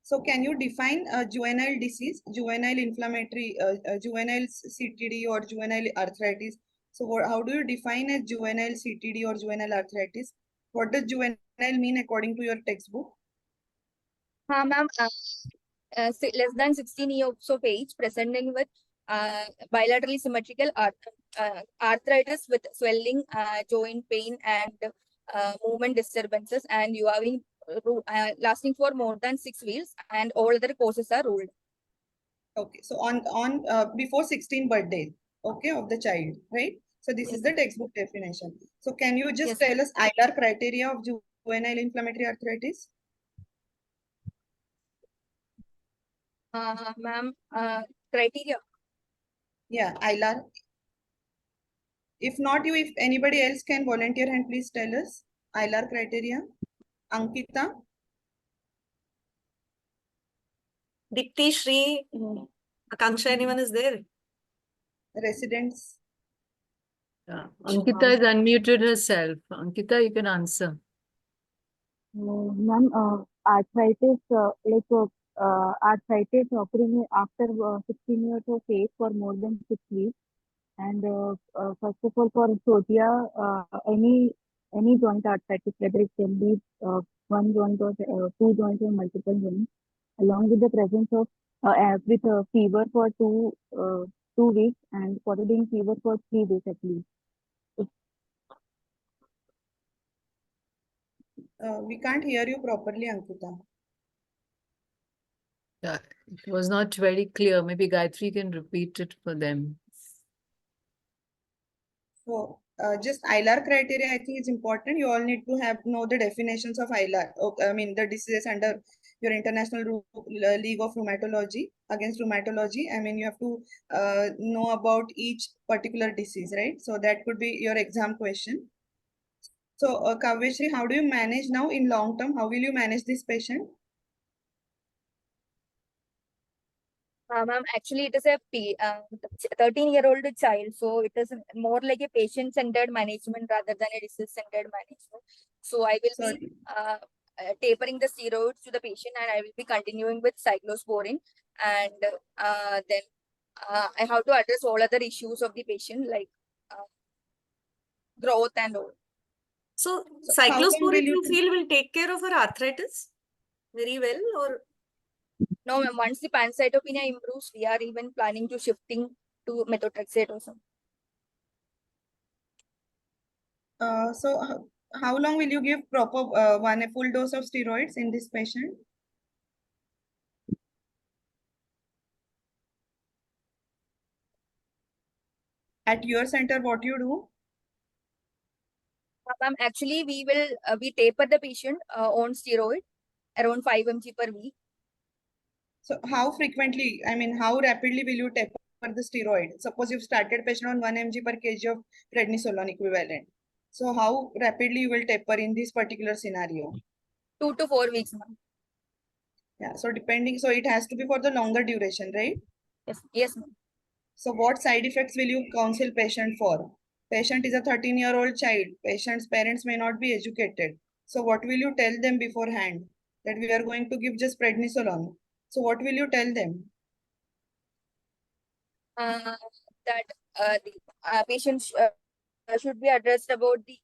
So can you define a juvenile disease, juvenile inflammatory, juvenile CTD or juvenile arthritis? So how do you define a juvenile CTD or juvenile arthritis? What does juvenile mean according to your textbook? Ma'am, less than 16 years of age, presenting with bilaterally symmetrical arthritis with swelling, joint pain, and movement disturbances, and you are in, lasting for more than 6 weeks, and all other causes are ruled. Okay, so on before 16 birthday, okay, of the child, right? So this is the textbook definition. So can you just Yes. tell us IR criteria of juvenile inflammatory arthritis? Ma'am, criteria. Yeah, ILR. If not you, if anybody else can volunteer and please tell us ILR criteria. Ankita, Dipti, Shri, Akanksha, anyone is there? residents. Ankita has unmuted herself. Ankita, you can answer. Ma'am, arthritis occurring after 16 years of age for more than 6 weeks. And first of all, for psoria, any joint arthritis, whether it can be one joint or two joints or multiple joints, along with the presence of with fever for 2 weeks and following fever for 3 days at least. We can't hear you properly, Ankita. Yeah, it was not very clear. Maybe Gayatri can repeat it for them. So just ILR criteria, I think is important. You all need to know the definitions of ILR. I mean the diseases under your International League of Rheumatology against rheumatology. I mean you have to know about each particular disease, right? So that could be your exam question. So Kavyasree, how do you manage now in long term? How will you manage this patient? Ma'am, actually, it is a 13-year-old child, so it is more like a patient-centered management rather than a disease-centered management. So I will Sorry. be tapering the steroids to the patient, and I will be continuing with cyclosporin, and then I have to address all other issues of the patient like growth and all. So how long will cyclosporin you you feel will take care of her arthritis very well, or No, ma'am, once the pancytopenia improves, we are even planning to shifting to methotrexate or something. So how long will you give proper a full dose of steroids in this patient? At your center, what you do? Ma'am, actually, we will we taper the patient on steroid around 5 mg per week. So how frequently, I mean, how rapidly will you taper the steroid? Suppose you've started patient on 1 mg per kg of prednisolone equivalent. So how rapidly you will taper in this particular scenario? 2 to 4 weeks, ma'am. Yeah, so depending, so it has to be for the longer duration, right? Yes, ma'am. So what side effects will you counsel patient for? Patient is a 13-year-old child. Patient's parents may not be educated. So what will you tell them beforehand? That we are going to give just prednisolone. So what will you tell them? That the patients should be addressed about the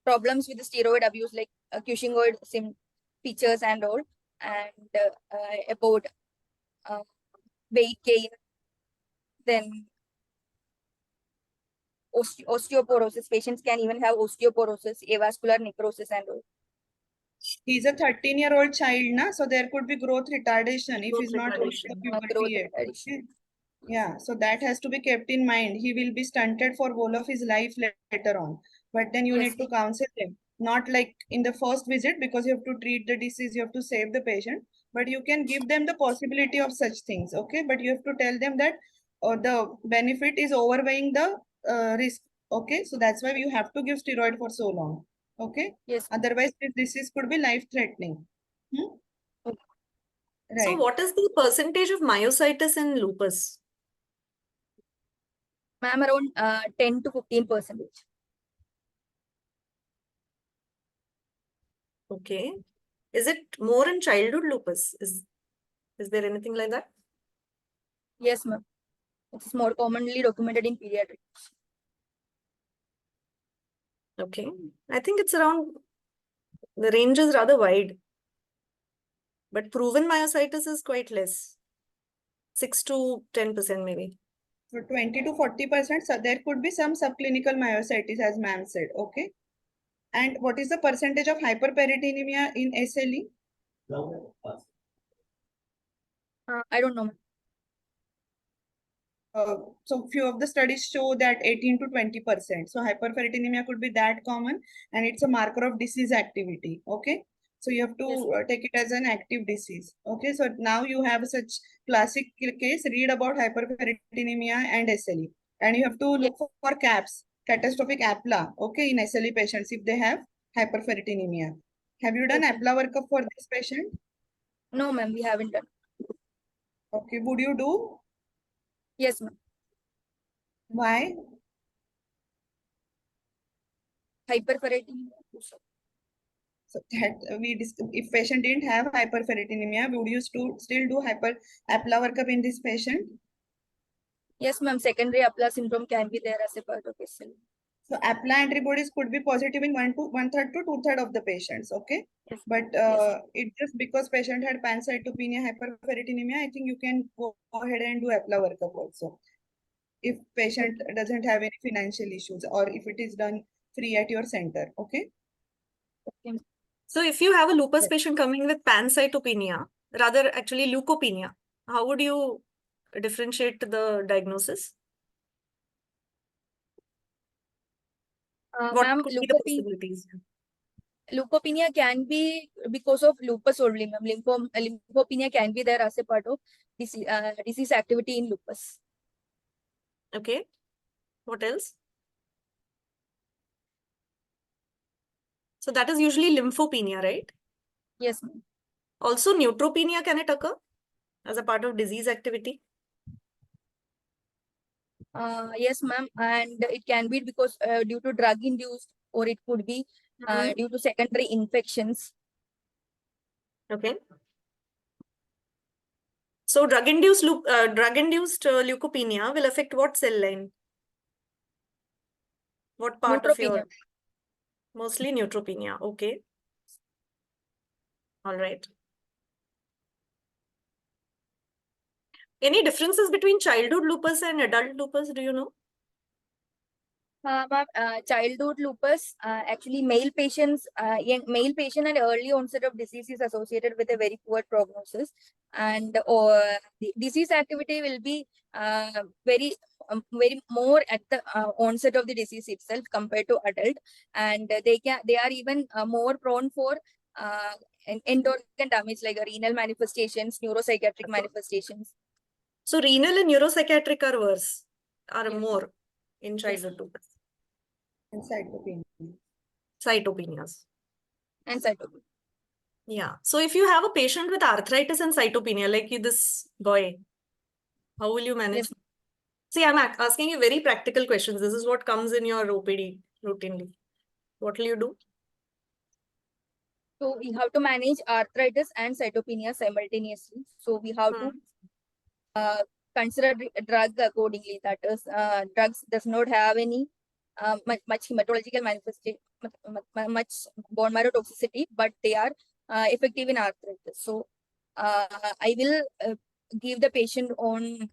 problems with the steroid abuse, like Cushingoid features and all, and about weight gain, then osteoporosis. Patients can even have osteoporosis, avascular necrosis, and all. He's a 13-year-old child, na? So there could be growth retardation if he's not reached the puberty yet. Okay? Yeah, so that has to be kept in mind. He will be stunted for whole of his life later on. But then you Yes. need to counsel him. Not like in the first visit, because you have to treat the disease, you have to save the patient. But you can give them the possibility of such things, okay? But you have to tell them that the benefit is overweighing the risk, okay? So that's why you have to give steroid for so long, okay? Yes. Otherwise, this disease could be life-threatening. Okay. so Right. what is the percentage of myositis in lupus? Ma'am, around 10 to 15%. Okay. Is it more in childhood lupus? Is there anything like that? Yes, ma'am. It is more commonly documented in pediatrics. Okay. I think it's around, the range is rather wide. But proven myositis is quite less. 6 to 10% maybe. So 20 to 40%, so there could be some subclinical myositis, as ma'am said, okay? And what is the percentage of hyperperitonemia in SLE? I don't know, ma'am. So few of the studies show that 18 to 20%. So hyperperitonemia could be that common, and it's a marker of disease activity, okay? So you have to take it as an active disease, okay? So now you have such classic case, read about hyperperitonemia and SLE. And you have to look for CAPS, catastrophic APLA, okay, in SLE patients if they have hyperperitonemia. Have you done APLA workup for this patient? No, ma'am, we haven't done. Okay, would you do? Yes, ma'am. Why? Hyperferritinemia. So that if patient didn't have hyperferritinemia, would you still do APLA workup in this patient? Yes, ma'am. Secondary APLA syndrome can be there as a part of SL. So APLA antibodies could be positive in 1/3 to 2/3 of the patients, okay? Yes. But Yes. it just because patient had pancytopenia, hyperferritinemia, I think you can go ahead and do APLA workup also. If patient doesn't have any financial issues or if it is done free at your center, okay? Okay. So if you have a lupus Yes. patient coming with pancytopenia, rather actually leukopenia, how would you differentiate the diagnosis? What Ma'am, could be the possibilities? leukopenia can be because of lupus only, ma'am. Lymphopenia can be there as a part of disease activity in lupus. Okay. What else? So that is usually lymphopenia, right? Yes, ma'am. Also neutropenia, can it occur as a part of disease activity? Yes, ma'am. And it can be because due to drug induced, or it could be due to secondary infections. Okay. So drug-induced leukopenia will affect what cell line? What part of Neutropenia. your? Mostly neutropenia. Okay. All right. Any differences between childhood lupus and adult lupus? Do you know? Ma'am, childhood lupus, actually male patients, male patient and early onset of disease is associated with a very poor prognosis, and the disease activity will be very more at the onset of the disease itself compared to adult, and they are even more prone for end organ damage like renal manifestations, neuropsychiatric manifestations. So renal and neuropsychiatric are worse, are Yes. more in childhood lupus. And cytopenia. Cytopenias. And cytopenia. Yeah. So if you have a patient with arthritis and cytopenia, like this boy, how will you manage? Yes. See, I'm asking you very practical questions. This is what comes in your OPD routinely. What will you do? So we have to manage arthritis and cytopenia simultaneously. So we have to consider drug accordingly. That is, drugs does not have any much hematological manifestation, much bone marrow toxicity, but they are effective in arthritis. So I will give the patient on.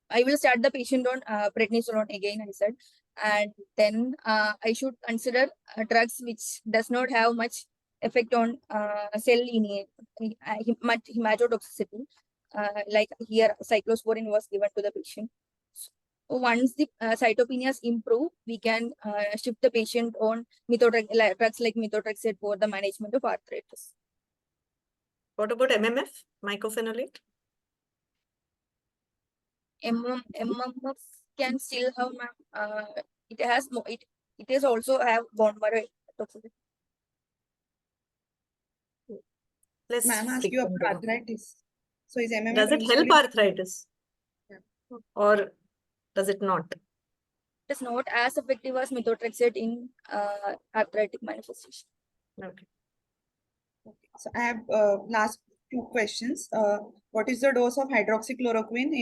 I will start the patient on prednisolone again, I said, and then I should consider drugs which does not have much effect on cell lineage, much hematotoxicity. Like here, cyclosporin was given to the patient. So once the cytopenias improve, we can shift the patient on drugs like methotrexate for the management of arthritis. What about MMF, mycophenolate? MMF can still have, it has it is also have bone marrow toxicity. Let's Ma'am asked you about arthritis. So is MMF Does it help arthritis? Yeah. Or does it not? It is not as effective as methotrexate in arthritic manifestation. Okay. Okay. So I have last two questions. What is the dose of hydroxychloroquine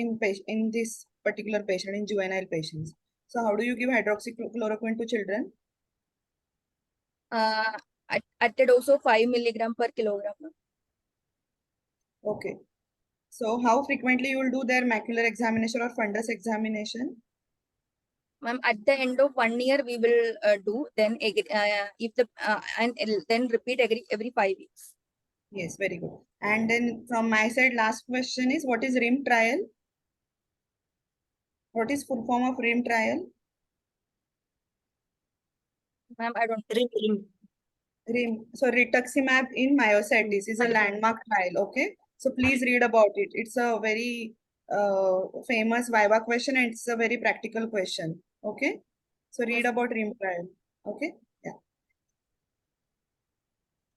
in this particular patient, in juvenile patients? So how do you give hydroxychloroquine to children? At a dose of 5 milligram per kilogram. Okay. So how frequently you will do their macular examination or fundus examination? Ma'am, at the end of 1 year, we will do, then if the and then repeat every 5 weeks. Yes, very good. And then from my side, last question is, what is RIM trial? What is full form of RIM trial? Ma'am, I don't. RIM. So rituximab in myositis is a landmark trial. Okay. So please read about it. It's a very famous Viva question and it's a very practical question. Okay. So read about RIM trial. Okay. Yeah.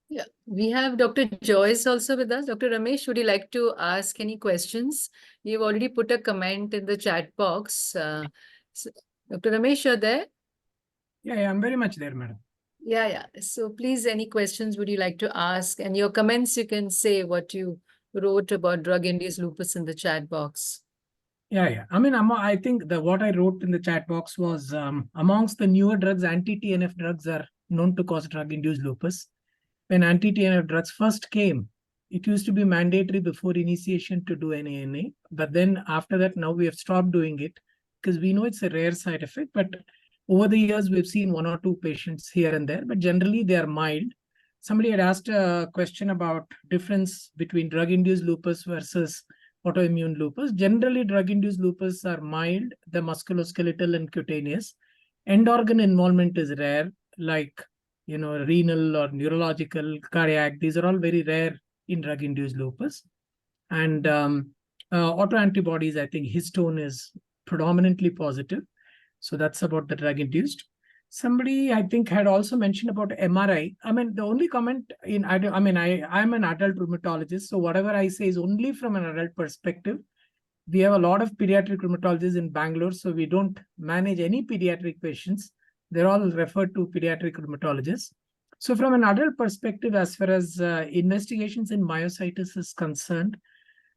Yeah, we have Dr. Joyce also with us. Dr. Ramesh, would you like to ask any questions? You've already put a comment in the chat box. Dr. Ramesh, you're there? Yeah, I'm very much there, madam. Yeah. So please, any questions would you like to ask? And your comments, you can say what you wrote about drug-induced lupus in the chat box. Yeah. I mean, I think what I wrote in the chat box was amongst the newer drugs, anti-TNF drugs are known to cause drug-induced lupus. When anti-TNF drugs first came, it used to be mandatory before initiation to do an ANA. But then after that, now we have stopped doing it because we know it's a rare side effect. But over the years, we've seen 1 or 2 patients here and there, but generally they are mild. Somebody had asked a question about difference between drug-induced lupus versus autoimmune lupus. Generally, drug-induced lupus are mild, the musculoskeletal and cutaneous. End organ involvement is rare, like renal or neurological, cardiac. These are all very rare in drug-induced lupus. And autoantibodies, I think histone is predominantly positive. So that's about the drug-induced. Somebody, I think, had also mentioned about MRI. I mean, the only comment I'm an adult rheumatologist, so whatever I say is only from an adult perspective. We have a lot of pediatric rheumatologists in Bangalore, so we don't manage any pediatric patients. They're all referred to pediatric rheumatologists. So from an adult perspective, as far as investigations in myositis is concerned,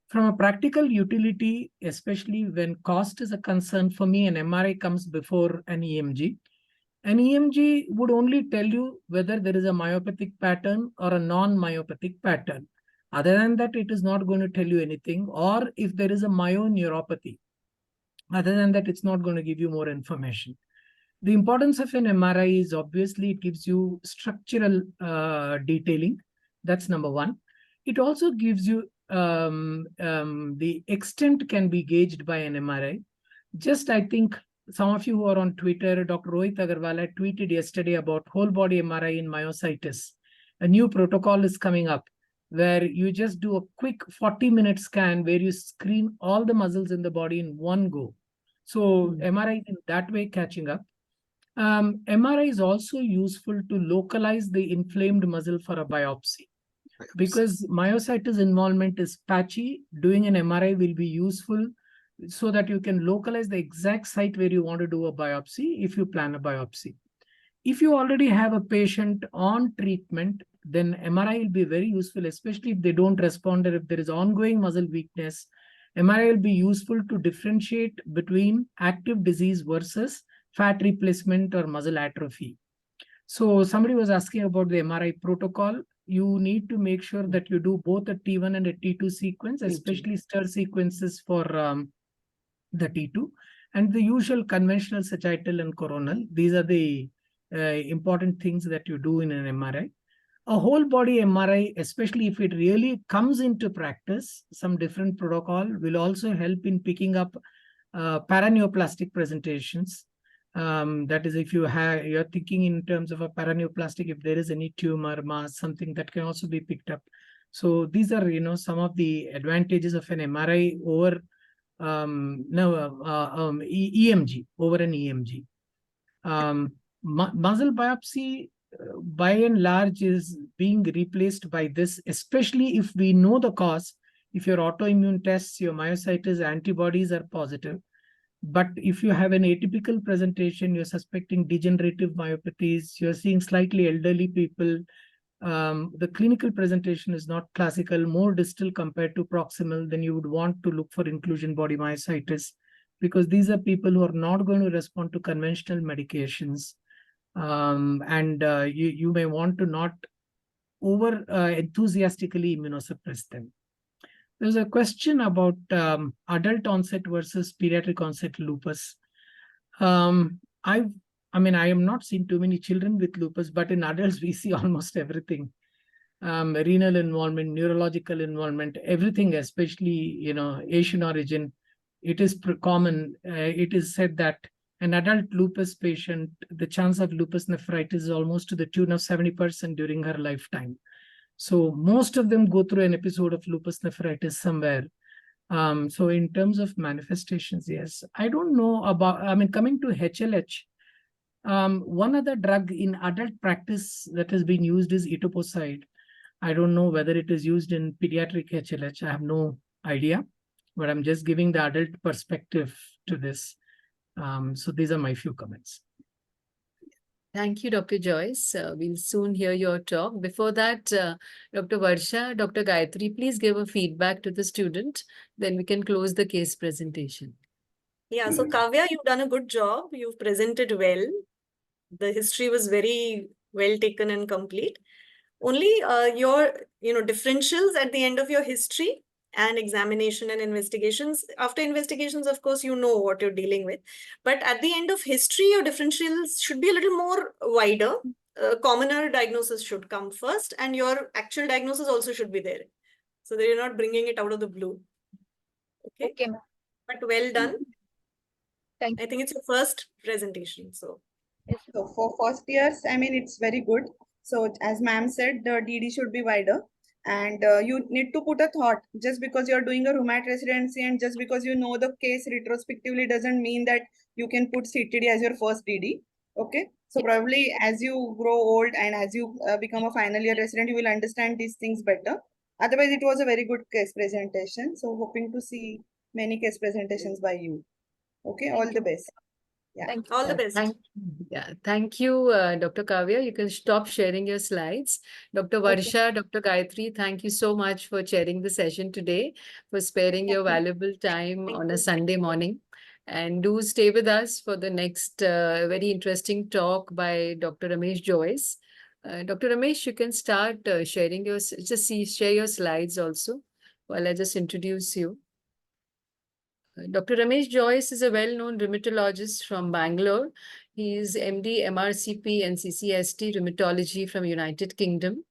from a practical utility, especially when cost is a concern, for me, an MRI comes before an EMG. An EMG would only tell you whether there is a myopathic pattern or a non-myopathic pattern. Other than that, it is not going to tell you anything. Or if there is a myoneuropathy, other than that, it's not going to give you more information. The importance of an MRI is obviously it gives you structural detailing. That's number one. It also gives you the extent can be gauged by an MRI. Just, I think, some of you who are on Twitter, Dr. Rohit Agarwal had tweeted yesterday about whole body MRI in myositis. A new protocol is coming up where you just do a quick 40-minute scan where you screen all the muscles in the body in one go. So MRI in that way catching up. MRI is also useful to localize the inflamed muscle for a biopsy. Because myositis involvement is patchy, doing an MRI will be useful so that you can localize the exact site where you want to do a biopsy if you plan a biopsy. If you already have a patient on treatment, then MRI will be very useful, especially if they don't respond or if there is ongoing muscle weakness. MRI will be useful to differentiate between active disease versus fat replacement or muscle atrophy. So somebody was asking about the MRI protocol. You need to make sure that you do both a T1 and a T2 sequence, especially stir sequences for the T2, and the usual conventional sagittal and coronal. These are the important things that you do in an MRI. A whole body MRI, especially if it really comes into practice, some different protocol will also help in picking up paraneoplastic presentations. That is, if you're thinking in terms of a paraneoplastic, if there is any tumor, mass, something that can also be picked up. So these are, some of the advantages of an MRI over EMG, over an EMG. Muscle biopsy, by and large, is being replaced by this, especially if we know the cause. If your autoimmune tests, your myositis antibodies are positive. But if you have an atypical presentation, you're suspecting degenerative myopathies, you're seeing slightly elderly people, the clinical presentation is not classical, more distal compared to proximal, then you would want to look for inclusion body myositis, because these are people who are not going to respond to conventional medications. You may want to not over enthusiastically immunosuppress them. There's a question about adult onset versus pediatric onset lupus. I am not seeing too many children with lupus, but in adults, we see almost everything. Renal involvement, neurological involvement, everything, especially, Asian origin. It is common. It is said that an adult lupus patient, the chance of lupus nephritis is almost to the tune of 70% during her lifetime. So most of them go through an episode of lupus nephritis somewhere. So in terms of manifestations, yes. I don't know about, coming to HLH, one other drug in adult practice that has been used is etoposide. I don't know whether it is used in pediatric HLH. I have no idea, but I'm just giving the adult perspective to this. So these are my few comments. Thank you, Dr. Joyce. We'll soon hear your talk. Before that, Dr. Varsha, Dr. Gayatri, please give a feedback to the student. Then we can close the case presentation. Yeah, so Kavya, you've done a good job. You've presented well. The history was very well taken and complete. Only your differentials at the end of your history and examination and investigations. After investigations, of course, you know what you're dealing with. But at the end of history, your differentials should be a little more wider. Commoner diagnosis should come first, and your actual diagnosis also should be there. So that you're not bringing it out of the blue. Okay, Okay, ma'am. but well done. Thank I you. think it's your first presentation. So Yes, So for first years, I mean, it's very good. So as ma'am said, the DD should be wider. And you need to put a thought. Just because you're doing a rheumat residency and just because you know the case retrospectively doesn't mean that you can put CTD as your first DD. Okay. So probably as you grow old and as you become a final year resident, you will understand these things better. Otherwise, it was a very good case presentation. So hoping to see many case presentations by you. Okay. All Thank the you. best. Yeah. Thank you. all the best. Thank you, Dr. Kavya. You can stop sharing your slides. Dr. Varsha, Dr. Gayatri, thank you so much for chairing the session today, for sparing your valuable time Thank on you. a Sunday morning. And do stay with us for the next very interesting talk by Dr. Ramesh Joyce. Dr. Ramesh, you can start sharing your, share your slides also while I just introduce you. Dr. Ramesh Joyce is a well-known rheumatologist from Bangalore. He is MD, MRCP and CCST Rheumatology from United Kingdom.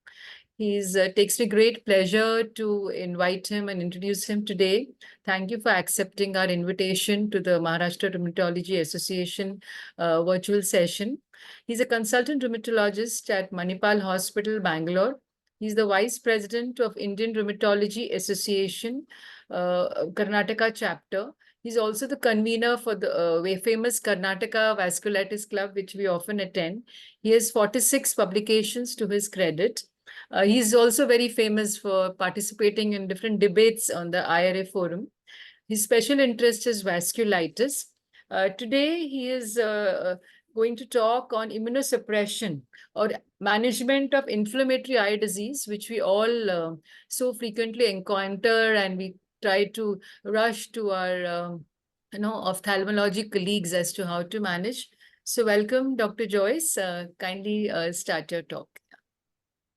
He takes me great pleasure to invite him and introduce him today. Thank you for accepting our invitation to the Maharashtra Rheumatology Association virtual session. He's a consultant rheumatologist at Manipal Hospital, Bangalore. He's the Vice President of Indian Rheumatology Association, Karnataka chapter. He's also the convener for the famous Karnataka Vasculitis Club, which we often attend. He has 46 publications to his credit. He's also very famous for participating in different debates on the IRA forum. His special interest is vasculitis. Today, he is going to talk on immunosuppression or management of inflammatory eye disease, which we all so frequently encounter, and we try to rush to our ophthalmology colleagues as to how to manage. So welcome, Dr. Joyce. Kindly start your talk.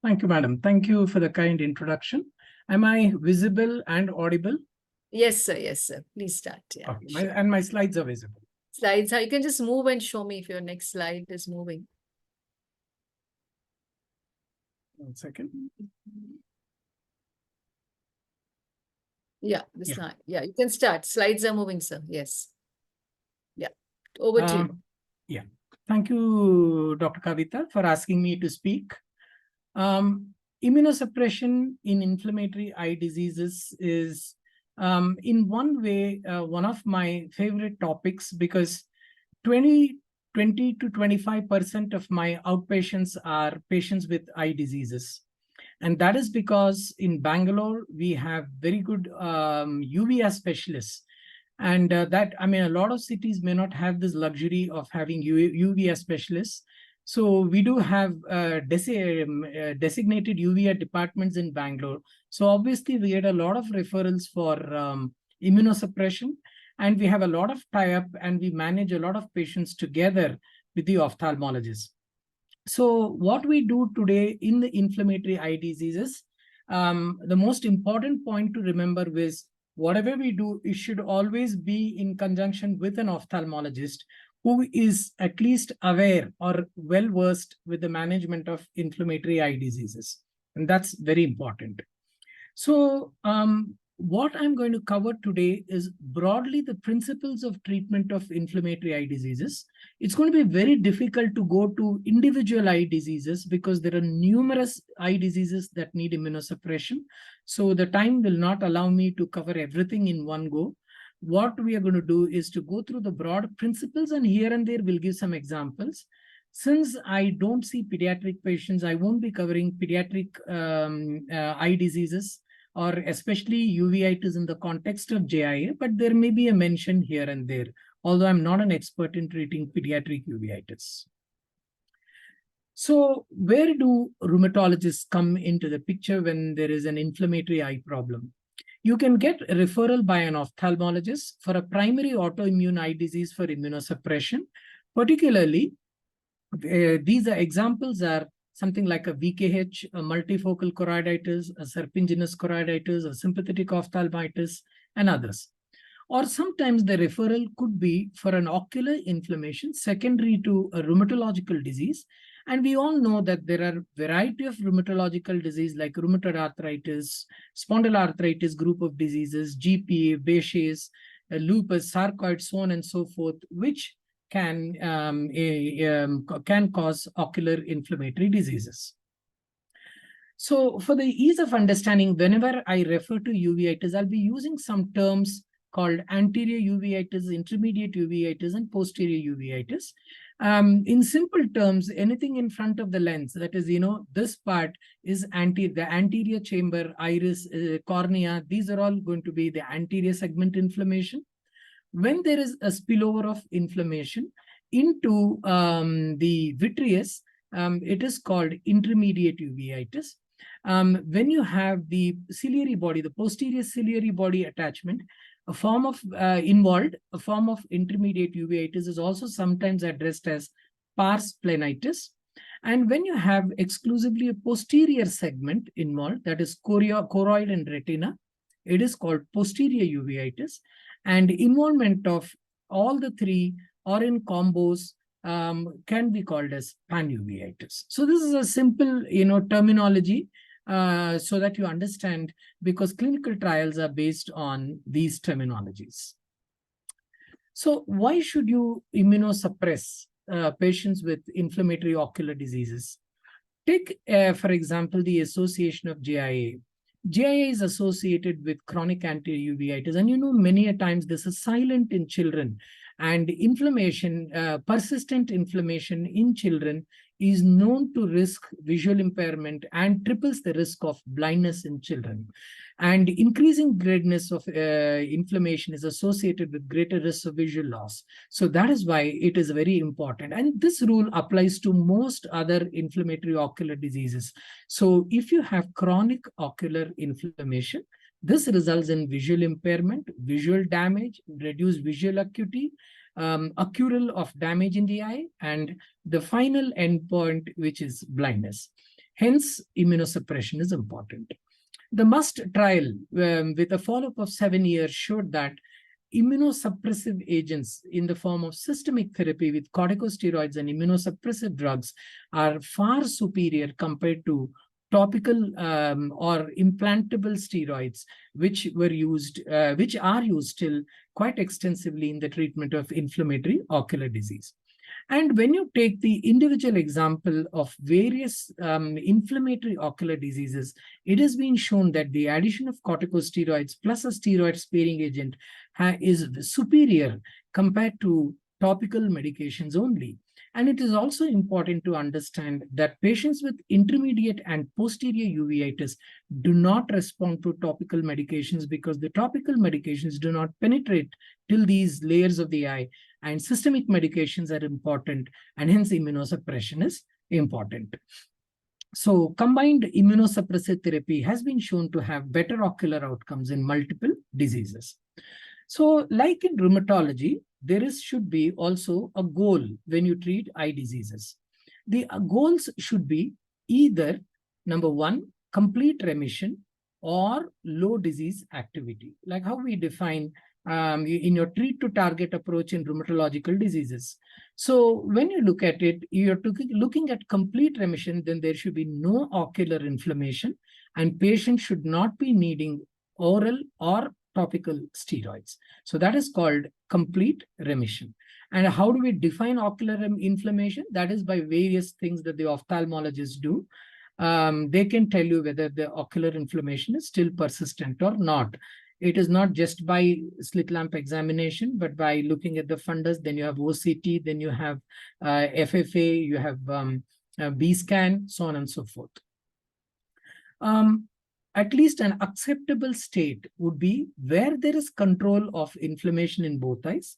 Thank you, madam. Thank you for the kind introduction. Am I visible and audible? Yes, sir. Yes, sir. Please start. Yeah, Okay. sure. And my slides are visible. Slides. You can just move and show me if your next slide is moving. 1 second. Yeah, the slide. Yeah, you can start. Slides are moving, sir. Yes. Yeah. Over to you. Yeah. Thank you, Dr. Kavita, for asking me to speak. Immunosuppression in inflammatory eye diseases is, in one way, one of my favorite topics because 20 to 25% of my outpatients are patients with eye diseases. And that is because in Bangalore, we have very good uvea specialists. And a lot of cities may not have this luxury of having uvea specialists. So we do have designated uvea departments in Bangalore. So obviously we get a lot of referrals for immunosuppression, and we have a lot of tie-up, and we manage a lot of patients together with the ophthalmologist. So what we do today in the inflammatory eye diseases, the most important point to remember is whatever we do, it should always be in conjunction with an ophthalmologist who is at least aware or well-versed with the management of inflammatory eye diseases. And that's very important. So what I'm going to cover today is broadly the principles of treatment of inflammatory eye diseases. It's going to be very difficult to go to individual eye diseases because there are numerous eye diseases that need immunosuppression. So the time will not allow me to cover everything in one go. What we are going to do is to go through the broad principles, and here and there we'll give some examples. Since I don't see pediatric patients, I won't be covering pediatric eye diseases, or especially uveitis in the context of JIA, but there may be a mention here and there, although I'm not an expert in treating pediatric uveitis. So where do rheumatologists come into the picture when there is an inflammatory eye problem? You can get a referral by an ophthalmologist for a primary autoimmune eye disease for immunosuppression. Particularly, these examples are something like a VKH, a multifocal choroiditis, a serpiginous choroiditis, a sympathetic ophthalmitis, and others. Or sometimes the referral could be for an ocular inflammation secondary to a rheumatological disease. And we all know that there are a variety of rheumatological disease like rheumatoid arthritis, spondyloarthritis group of diseases, GPA, Behçet's, lupus, sarcoid, so on and so forth, which can cause ocular inflammatory diseases. So for the ease of understanding, whenever I refer to uveitis, I'll be using some terms called anterior uveitis, intermediate uveitis, and posterior uveitis. In simple terms, anything in front of the lens, that is, this part is the anterior chamber, iris, cornea, these are all going to be the anterior segment inflammation. When there is a spillover of inflammation into the vitreous, it is called intermediate uveitis. When you have the ciliary body, the posterior ciliary body attachment, a form of a form of intermediate uveitis is also sometimes addressed as pars planitis. And when you have exclusively a posterior segment involved, that is choroid and retina, it is called posterior uveitis. And involvement of all the three or in combos can be called as panuveitis. So this is a simple, terminology so that you understand, because clinical trials are based on these terminologies. So why should you immunosuppress patients with inflammatory ocular diseases? Take, for example, the association of JIA. JIA is associated with chronic anterior uveitis, and many a times this is silent in children, and inflammation, persistent inflammation in children is known to risk visual impairment and triples the risk of blindness in children. And increasing greatness of inflammation is associated with greater risk of visual loss. So that is why it is very important. And this rule applies to most other inflammatory ocular diseases. So if you have chronic ocular inflammation, this results in visual impairment, visual damage, reduced visual acuity, accrual of damage in the eye, and the final endpoint, which is blindness. Hence, immunosuppression is important. The MUST trial, with a follow-up of 7 years, showed that immunosuppressive agents in the form of systemic therapy with corticosteroids and immunosuppressive drugs are far superior compared to topical or implantable steroids, which are used still quite extensively in the treatment of inflammatory ocular disease. And when you take the individual example of various inflammatory ocular diseases, it has been shown that the addition of corticosteroids plus a steroid-sparing agent is superior compared to topical medications only. And it is also important to understand that patients with intermediate and posterior uveitis do not respond to topical medications because the topical medications do not penetrate till these layers of the eye, and systemic medications are important, and hence immunosuppression is important. So combined immunosuppressive therapy has been shown to have better ocular outcomes in multiple diseases. So like in rheumatology, there should be also a goal when you treat eye diseases. The goals should be either, number one, complete remission or low disease activity, like how we define in your treat to target approach in rheumatological diseases. So when you look at it, you're looking at complete remission, then there should be no ocular inflammation, and patients should not be needing oral or topical steroids. So that is called complete remission. And how do we define ocular inflammation? That is by various things that the ophthalmologists do. They can tell you whether the ocular inflammation is still persistent or not. It is not just by slit lamp examination, but by looking at the fundus. Then you have OCT, then you have FFA, you have B-scan, so on and so forth. At least an acceptable state would be where there is control of inflammation in both eyes,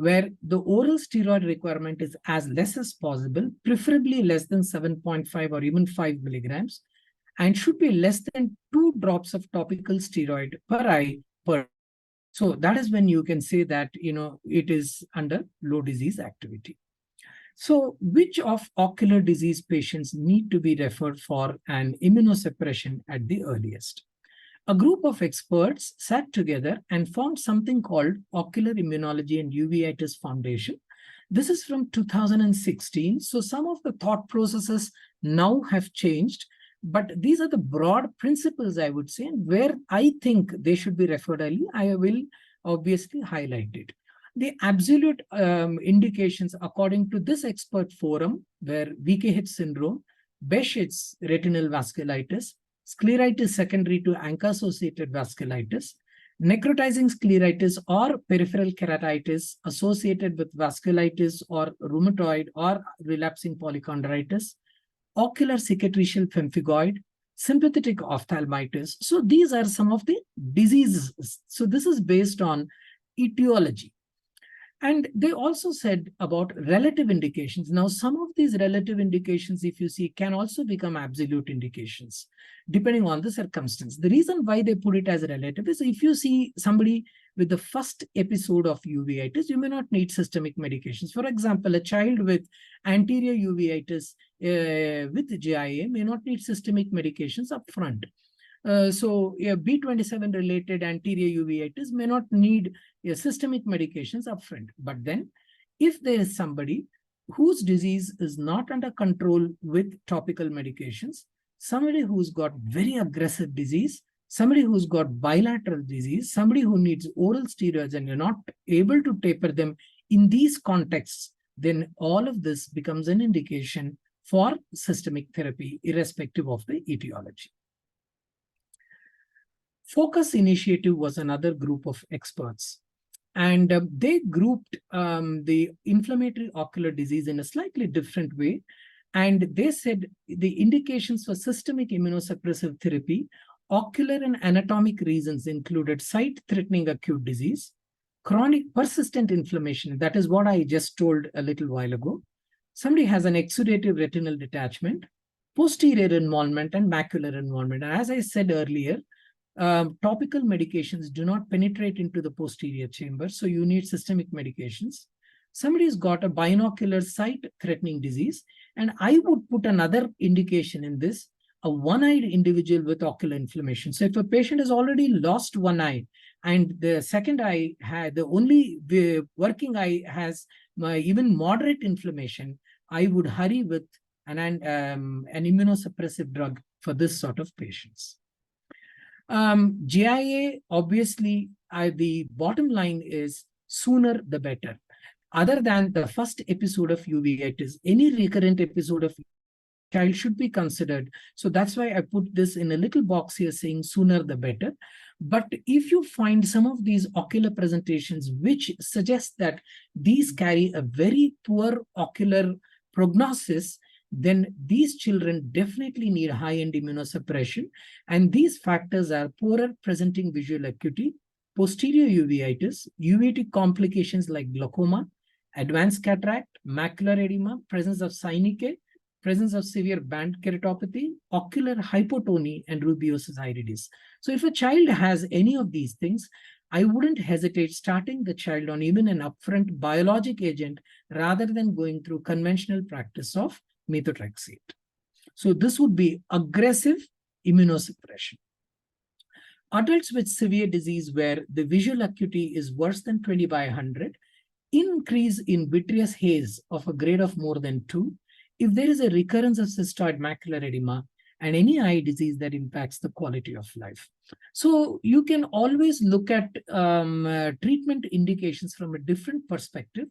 where the oral steroid requirement is as less as possible, preferably less than 7.5 or even 5 milligrams, and should be less than 2 drops of topical steroid per eye per. So that is when you can say that, it is under low disease activity. So which of ocular disease patients need to be referred for an immunosuppression at the earliest? A group of experts sat together and formed something called Ocular Immunology and Uveitis Foundation. This is from 2016. So some of the thought processes now have changed, but these are the broad principles, I would say, and where I think they should be referred early, I will obviously highlight it. The absolute indications according to this expert forum were VKH syndrome, Behçet's retinal vasculitis, scleritis secondary to ANCA-associated vasculitis, necrotizing scleritis or peripheral keratitis associated with vasculitis or rheumatoid or relapsing polychondritis, ocular cicatricial pemphigoid, sympathetic ophthalmitis. So these are some of the diseases. So this is based on etiology. And they also said about relative indications. Now, some of these relative indications, if you see, can also become absolute indications, depending on the circumstance. The reason why they put it as relative is if you see somebody with the first episode of uveitis, you may not need systemic medications. For example, a child with anterior uveitis with GIA may not need systemic medications up front. So B27 related anterior uveitis may not need systemic medications upfront. But then if there is somebody whose disease is not under control with topical medications, somebody who's got very aggressive disease, somebody who's got bilateral disease, somebody who needs oral steroids and you're not able to taper them in these contexts, then all of this becomes an indication for systemic therapy, irrespective of the etiology. Focus Initiative was another group of experts, and they grouped the inflammatory ocular disease in a slightly different way. And they said the indications for systemic immunosuppressive therapy, ocular and anatomic reasons included sight-threatening acute disease, chronic persistent inflammation, that is what I just told a little while ago. Somebody has an exudative retinal detachment, posterior involvement, and macular involvement. And as I said earlier, topical medications do not penetrate into the posterior chamber, so you need systemic medications. Somebody's got a binocular sight-threatening disease, and I would put another indication in this, a one-eyed individual with ocular inflammation. So if a patient has already lost one eye and the second eye had the only working eye has even moderate inflammation, I would hurry with an immunosuppressive drug for this sort of patients. GIA, obviously, the bottom line is sooner the better. Other than the first episode of uveitis, any recurrent episode of child should be considered. So that's why I put this in a little box here saying sooner the better. But if you find some of these ocular presentations which suggest that these carry a very poor ocular prognosis, then these children definitely need high-end immunosuppression. And these factors are poorer presenting visual acuity, posterior uveitis, uveitic complications like glaucoma, advanced cataract, macular edema, presence of synechiae, presence of severe band keratopathy, ocular hypotony, and rubeosus iridis. So if a child has any of these things, I wouldn't hesitate starting the child on even an upfront biologic agent rather than going through conventional practice of methotrexate. So this would be aggressive immunosuppression. Adults with severe disease where the visual acuity is worse than 20/100, increase in vitreous haze of a grade of more than 2, if there is a recurrence of cystoid macular edema, and any eye disease that impacts the quality of life. So you can always look at treatment indications from a different perspective.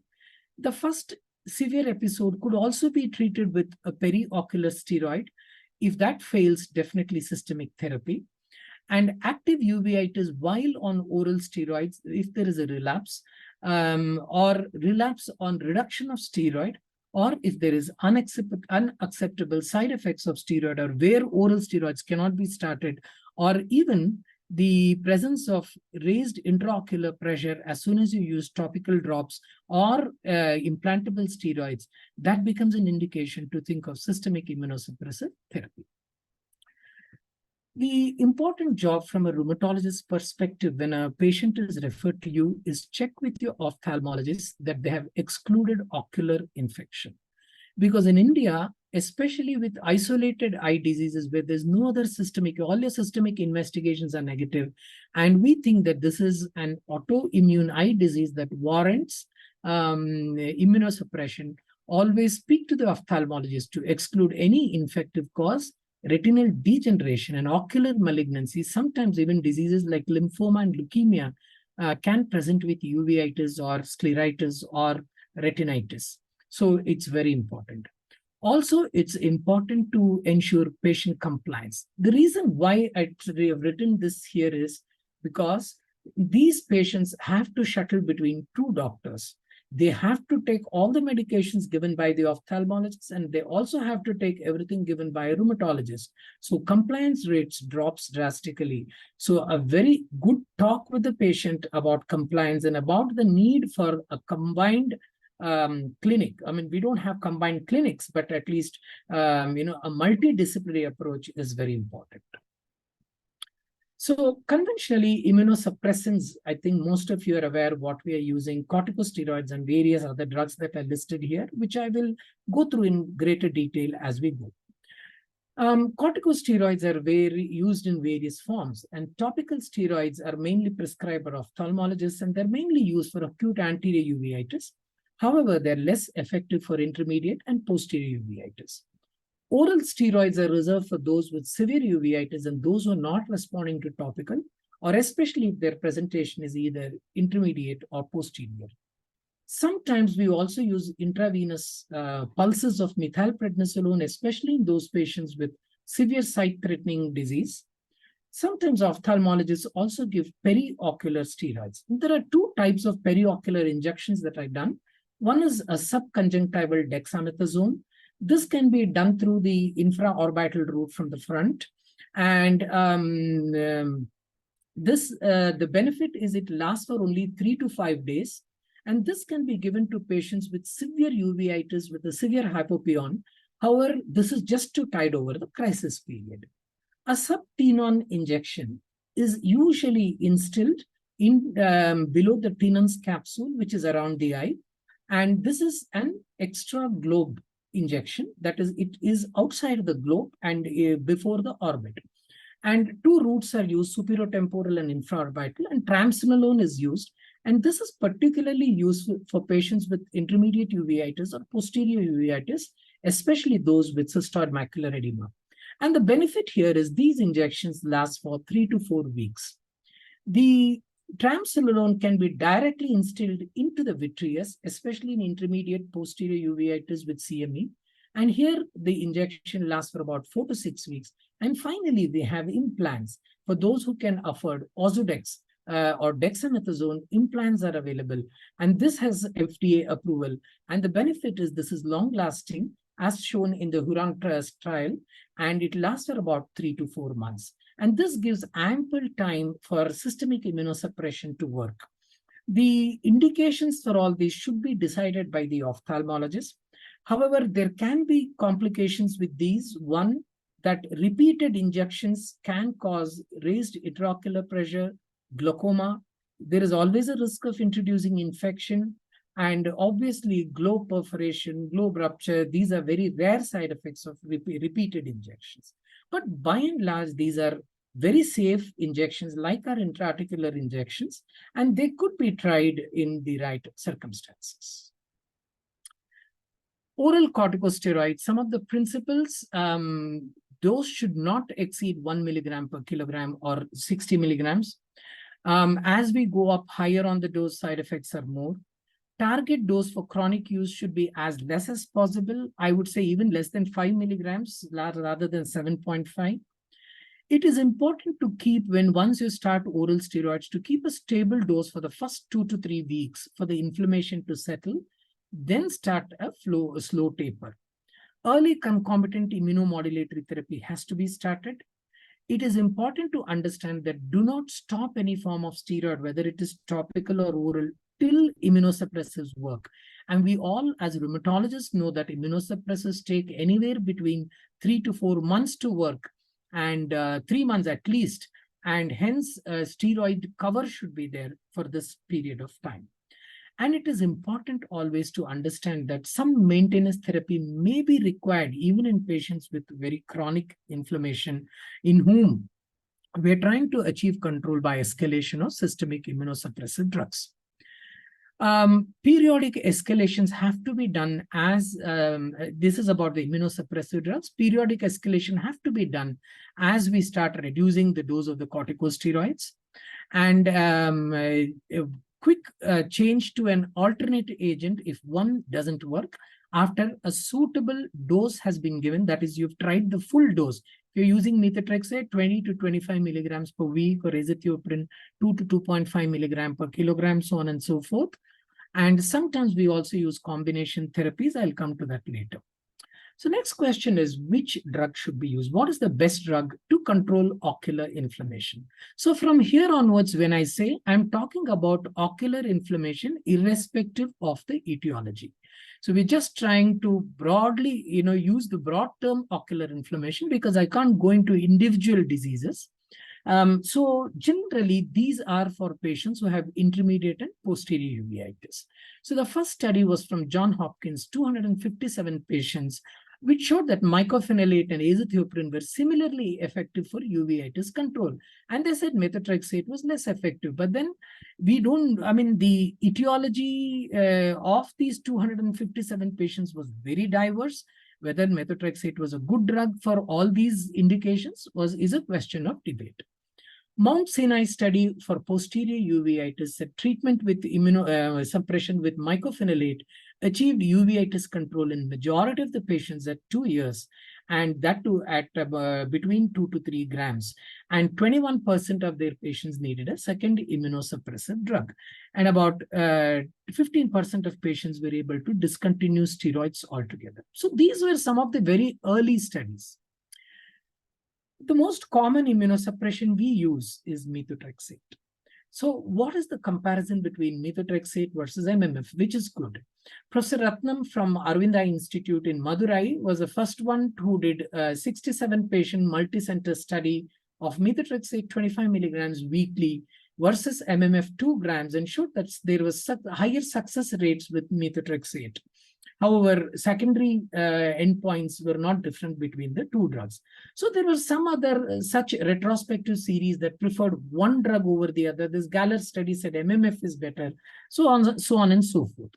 The first severe episode could also be treated with a periocular steroid. If that fails, definitely systemic therapy. And active uveitis while on oral steroids, if there is a relapse, or relapse on reduction of steroid, or if there is unacceptable side effects of steroid, or where oral steroids cannot be started, or even the presence of raised intraocular pressure as soon as you use topical drops or implantable steroids, that becomes an indication to think of systemic immunosuppressive therapy. The important job from a rheumatologist's perspective when a patient is referred to you is check with your ophthalmologist that they have excluded ocular infection. Because in India, especially with isolated eye diseases where there's no other systemic, all your systemic investigations are negative, and we think that this is an autoimmune eye disease that warrants immunosuppression, always speak to the ophthalmologist to exclude any infective cause, retinal degeneration and ocular malignancy. Sometimes even diseases like lymphoma and leukemia can present with uveitis or scleritis or retinitis. So it's very important. Also, it's important to ensure patient compliance. The reason why I have written this here is because these patients have to shuttle between two doctors. They have to take all the medications given by the ophthalmologist, and they also have to take everything given by a rheumatologist. So compliance rates drops drastically. So a very good talk with the patient about compliance and about the need for a combined clinic. I mean, we don't have combined clinics, but at least, a multidisciplinary approach is very important. So conventionally, immunosuppressants, I think most of you are aware what we are using, corticosteroids and various other drugs that are listed here, which I will go through in greater detail as we go. Corticosteroids are used in various forms, and topical steroids are mainly prescribed by ophthalmologists, and they're mainly used for acute anterior uveitis. However, they're less effective for intermediate and posterior uveitis. Oral steroids are reserved for those with severe uveitis and those who are not responding to topical, or especially if their presentation is either intermediate or posterior. Sometimes we also use intravenous pulses of methylprednisolone, especially in those patients with severe sight-threatening disease. Sometimes ophthalmologists also give periocular steroids. There are two types of periocular injections that are done. One is a subconjunctival dexamethasone. This can be done through the infraorbital route from the front. And the benefit is it lasts for only 3 to 5 days. And this can be given to patients with severe uveitis with a severe hypopyon. However, this is just to tide over the crisis period. A subtenon injection is usually instilled in below the tenon's capsule, which is around the eye. And this is an extra globe injection. That is, it is outside the globe and before the orbit. And two routes are used, superiotemporal and infraorbital, and triamcinolone is used. And this is particularly useful for patients with intermediate uveitis or posterior uveitis, especially those with cystoid macular edema. And the benefit here is these injections last for 3 to 4 weeks. The triamcinolone can be directly instilled into the vitreous, especially in intermediate posterior uveitis with CME. And here the injection lasts for about 4 to 6 weeks. And finally, we have implants. For those who can afford Ozurdex or dexamethasone, implants are available. And this has FDA approval. And the benefit is this is long-lasting, as shown in the Huron trial, and it lasts for about 3 to 4 months. And this gives ample time for systemic immunosuppression to work. The indications for all these should be decided by the ophthalmologist. However, there can be complications with these. One, that repeated injections can cause raised intraocular pressure, glaucoma. There is always a risk of introducing infection. And obviously, globe perforation, globe rupture, these are very rare side effects of repeated injections. But by and large, these are very safe injections like our intraarticular injections, and they could be tried in the right circumstances. Oral corticosteroids, some of the principles, dose should not exceed 1 milligram per kilogram or 60 milligrams. As we go up higher on the dose, side effects are more. Target dose for chronic use should be as less as possible. I would say even less than 5 milligrams rather than 7.5. It is important to keep, once you start oral steroids, to keep a stable dose for the first 2 to 3 weeks for the inflammation to settle, then start a slow taper. Early concomitant immunomodulatory therapy has to be started. it is important to understand that do not stop any form of steroid, whether it is topical or oral, till immunosuppressives work. And we all, as rheumatologists, know that immunosuppressors take anywhere between 3 to 4 months to work, and 3 months at least. And hence, steroid cover should be there for this period of time. And it is important always to understand that some maintenance therapy may be required even in patients with very chronic inflammation, in whom we are trying to achieve control by escalation of systemic immunosuppressive drugs. Periodic escalations have to be done as, this is about the immunosuppressive drugs, periodic escalation have to be done as we start reducing the dose of the corticosteroids. And a quick change to an alternate agent if one doesn't work after a suitable dose has been given, that is, you've tried the full dose. If you're using methotrexate 20 to 25 milligrams per week, or azathioprine 2 to 2.5 milligram per kilogram, so on and so forth. And sometimes we also use combination therapies. I'll come to that later. So next question is, which drug should be used? What is the best drug to control ocular inflammation? So from here onwards, when I say, I'm talking about ocular inflammation irrespective of the etiology. So we're just trying to broadly, use the broad term ocular inflammation, because I can't go into individual diseases. So generally, these are for patients who have intermediate and posterior uveitis. So the first study was from Johns Hopkins, 257 patients, which showed that mycophenolate and azathioprine were similarly effective for uveitis control. And they said methotrexate was less effective. But then the etiology of these 257 patients was very diverse. Whether methotrexate was a good drug for all these indications is a question of debate. Mount Sinai study for posterior uveitis said treatment with immunosuppression with mycophenolate achieved uveitis control in majority of the patients at 2 years, and that too at between 2 to 3 grams. And 21% of their patients needed a second immunosuppressive drug. And about 15% of patients were able to discontinue steroids altogether. So these were some of the very early studies. The most common immunosuppression we use is methotrexate. So what is the comparison between methotrexate versus MMF, which is good? Professor Ratnam from Arvinda Institute in Madurai was the first one who did a 67-patient multi-center study of methotrexate 25 milligrams weekly versus MMF 2 grams, and showed that there was higher success rates with methotrexate. However, secondary endpoints were not different between the two drugs. So there were some other such retrospective series that preferred one drug over the other. This Galler study said MMF is better, so on and so forth.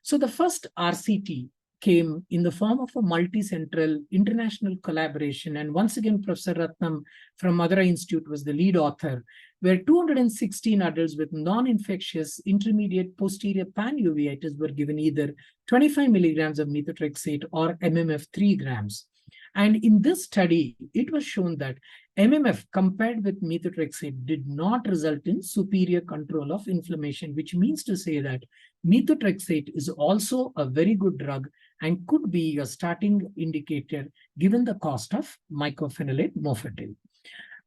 So the first RCT came in the form of a multi-central international collaboration. And once again, Professor Ratnam from Madurai Institute was the lead author, where 216 adults with non-infectious intermediate posterior panuveitis were given either 25 milligrams of methotrexate or MMF 3 grams. And in this study, it was shown that MMF compared with methotrexate did not result in superior control of inflammation, which means to say that methotrexate is also a very good drug and could be a starting indicator given the cost of mycophenolate mofetil.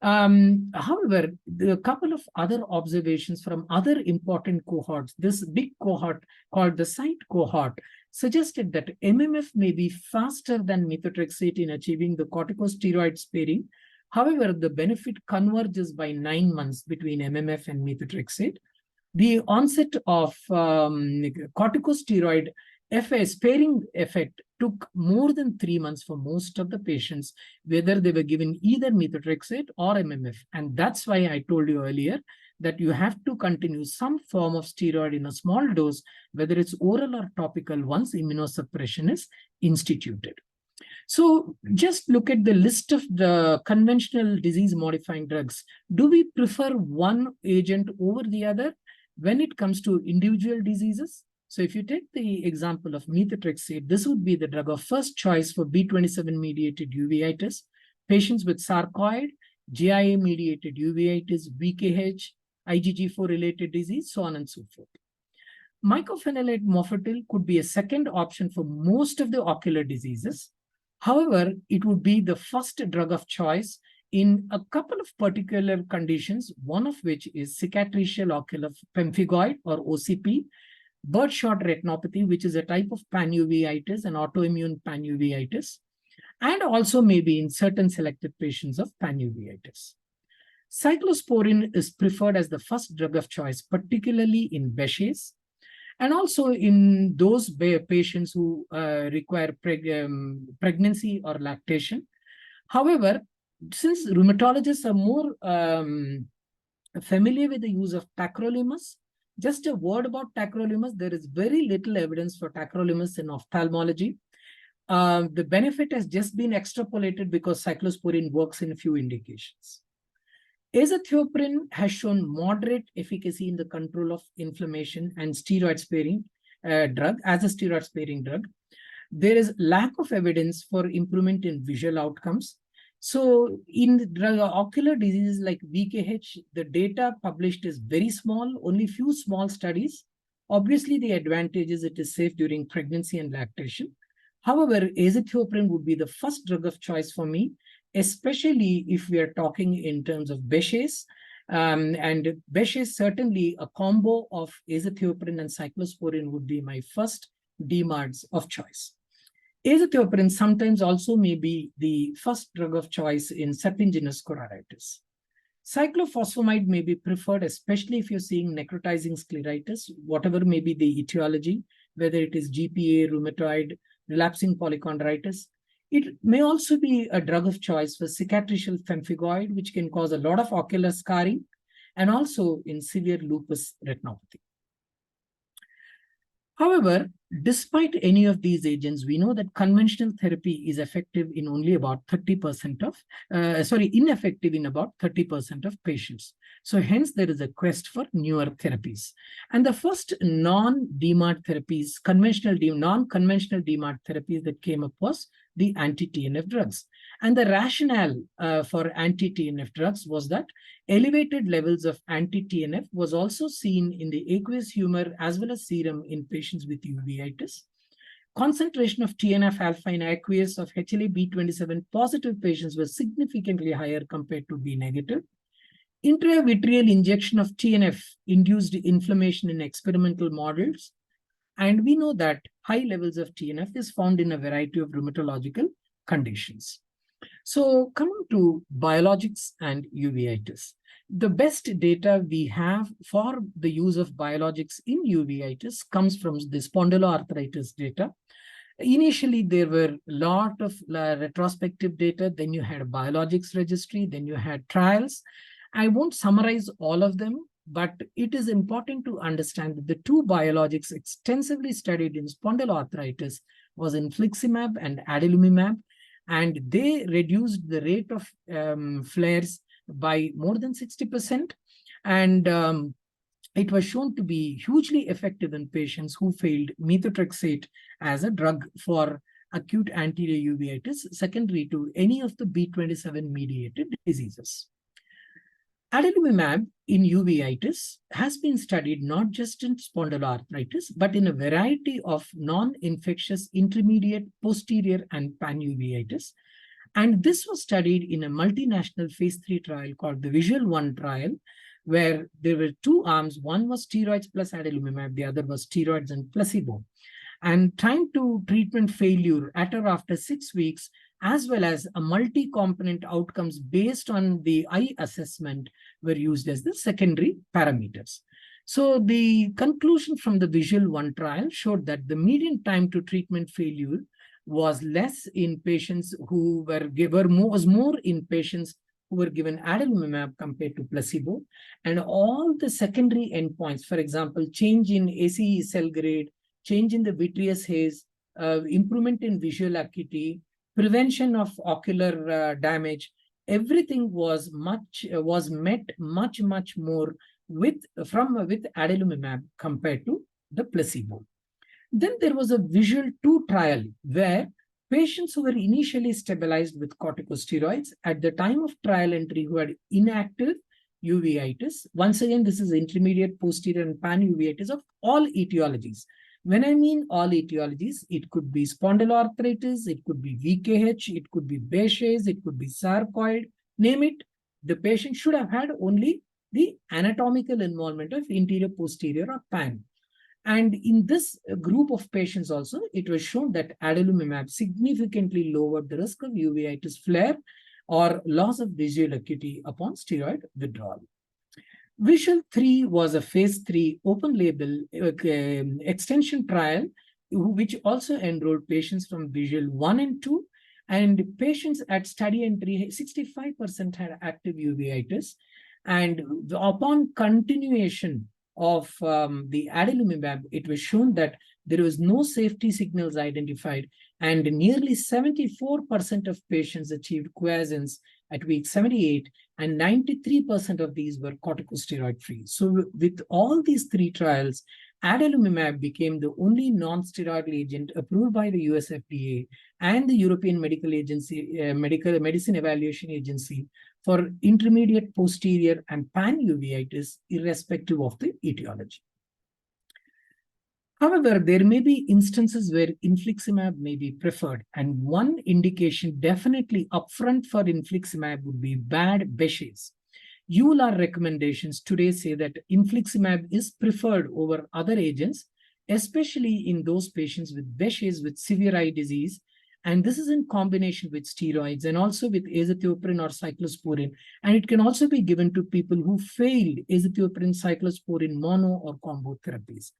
However, a couple of other observations from other important cohorts, this big cohort called the CITE cohort, suggested that MMF may be faster than methotrexate in achieving the corticosteroid sparing. However, the benefit converges by 9 months between MMF and methotrexate. The onset of corticosteroid sparing effect took more than 3 months for most of the patients, whether they were given either methotrexate or MMF. And that's why I told you earlier that you have to continue some form of steroid in a small dose, whether it's oral or topical, once immunosuppression is instituted. So just look at the list of the conventional disease-modifying drugs. Do we prefer one agent over the other when it comes to individual diseases? So if you take the example of methotrexate, this would be the drug of first choice for B27-mediated uveitis, patients with sarcoid, GIA-mediated uveitis, BKH, IgG4-related disease, so on and so forth. Mycophenolate mofetil could be a second option for most of the ocular diseases. However, it would be the first drug of choice in a couple of particular conditions, one of which is cicatricial ocular pemphigoid or OCP, birdshot retinopathy, which is a type of panuveitis, an autoimmune panuveitis, and also maybe in certain selected patients of panuveitis. Cyclosporin is preferred as the first drug of choice, particularly in Behçet's, and also in those patients who require pregnancy or lactation. However, since rheumatologists are more familiar with the use of tacrolimus, just a word about tacrolimus, there is very little evidence for tacrolimus in ophthalmology. The benefit has just been extrapolated because cyclosporin works in a few indications. Azathioprine has shown moderate efficacy in the control of inflammation and steroid-sparing drug as a steroid-sparing drug. There is lack of evidence for improvement in visual outcomes. So in ocular diseases like VKH, the data published is very small, only few small studies. Obviously, the advantage is it is safe during pregnancy and lactation. However, azathioprine would be the first drug of choice for me, especially if we are talking in terms of Behçet's. And Behçet's, certainly a combo of azathioprine and cyclosporin would be my first DMARDs of choice. Azathioprine sometimes also may be the first drug of choice in serpiginous choroiditis. Cyclophosphamide may be preferred, especially if you're seeing necrotizing scleritis, whatever may be the etiology, whether it is GPA, rheumatoid, relapsing polychondritis. It may also be a drug of choice for cicatricial pemphigoid, which can cause a lot of ocular scarring, and also in severe lupus retinopathy. However, despite any of these agents, we know that conventional therapy is effective in only about 30% of, ineffective in about 30% of patients. So hence there is a quest for newer therapies. And the first non-DMARD therapies, non-conventional DMARD therapies that came up was the anti-TNF drugs. And the rationale for anti-TNF drugs was that elevated levels of anti-TNF was also seen in the aqueous humor as well as serum in patients with uveitis. Concentration of TNF-alpha in aqueous of HLA-B27 positive patients was significantly higher compared to B negative. Intravitreal injection of TNF induced inflammation in experimental models. And we know that high levels of TNF is found in a variety of rheumatological conditions. So coming to biologics and uveitis, the best data we have for the use of biologics in uveitis comes from the spondyloarthritis data. Initially, there were a lot of retrospective data, then you had a biologics registry, then you had trials. I won't summarize all of them, but it is important to understand that the two biologics extensively studied in spondyloarthritis was infliximab and adalimumab, and they reduced the rate of flares by more than 60%. And it was shown to be hugely effective in patients who failed methotrexate as a drug for acute anterior uveitis secondary to any of the B27-mediated diseases. Adalimumab in uveitis has been studied not just in spondyloarthritis, but in a variety of non-infectious intermediate, posterior, and panuveitis. And this was studied in a multinational phase 3 trial called the Visual 1 trial, where there were two arms. One was steroids plus adalimumab, the other was steroids and placebo. And time to treatment failure at or after 6 weeks, as well as a multi-component outcomes based on the eye assessment were used as the secondary parameters. So the conclusion from the Visual 1 trial showed that the median time to treatment failure was less in patients who was more in patients who were given adalimumab compared to placebo. And all the secondary endpoints, for example, change in ACE cell grade, change in the vitreous haze, improvement in visual acuity, prevention of ocular damage, everything was met much more with adalimumab compared to the placebo. Then there was a Visual 2 trial where patients who were initially stabilized with corticosteroids at the time of trial entry who had inactive uveitis. Once again, this is intermediate, posterior, and panuveitis of all etiologies. When I mean all etiologies, it could be spondyloarthritis, it could be VKH, it could be Behçet's, it could be sarcoid, Name it, the patient should have had only the anatomical involvement of interior, posterior, or pan. And in this group of patients also, it was shown that adalimumab significantly lowered the risk of uveitis flare or loss of visual acuity upon steroid withdrawal. Visual 3 was a phase 3 open label extension trial, which also enrolled patients from visual 1 and 2. And patients at study entry, 65% had active uveitis. And upon continuation of the adalimumab, it was shown that there was no safety signals identified, and nearly 74% of patients achieved quiescence at week 78, and 93% of these were corticosteroid-free. So with all these three trials, adalimumab became the only non-steroidal agent approved by the US FDA and the European Medicine Evaluation Agency for intermediate, posterior, and pan uveitis, irrespective of the etiology. However, there may be instances where infliximab may be preferred, and one indication definitely upfront for infliximab would be bad Behçet's. EULAR recommendations today say that infliximab is preferred over other agents, especially in those patients with Behçet's with severe eye disease. And this is in combination with steroids and also with azathioprine or cyclosporine. And it can also be given to people who failed azathioprine, cyclosporine, mono or combo therapies.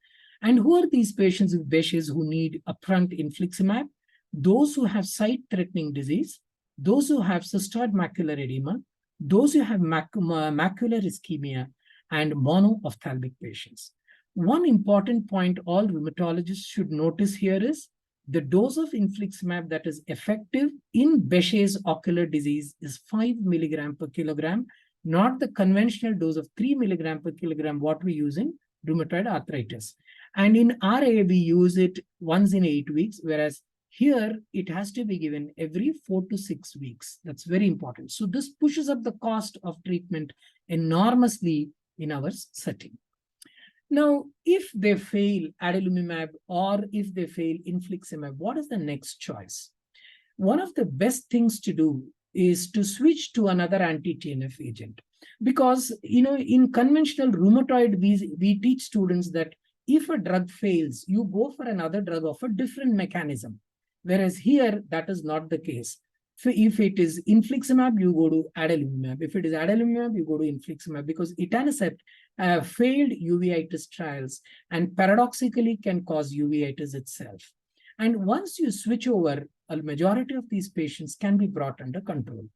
And who are these patients with Behçet's who need upfront infliximab? Those who have sight-threatening disease, those who have cystoid macular edema, those who have macular ischemia, and monoophthalmic patients. One important point all rheumatologists should notice here is the dose of infliximab that is effective in Behçet's ocular disease is 5 milligram per kilogram, not the conventional dose of 3 milligram per kilogram, what we use in rheumatoid arthritis. And in RA, we use it once in 8 weeks, whereas here it has to be given every 4 to 6 weeks. That's very important. So this pushes up the cost of treatment enormously in our setting. Now, if they fail adalimumab or if they fail infliximab, what is the next choice? One of the best things to do is to switch to another anti-TNF agent. Because, in conventional rheumatoid, we teach students that if a drug fails, you go for another drug of a different mechanism. Whereas here, that is not the case. So if it is infliximab, you go to adalimumab. If it is adalimumab, you go to infliximab, because etanercept failed uveitis trials and paradoxically can cause uveitis itself. And once you switch over, a majority of these patients can be brought under control.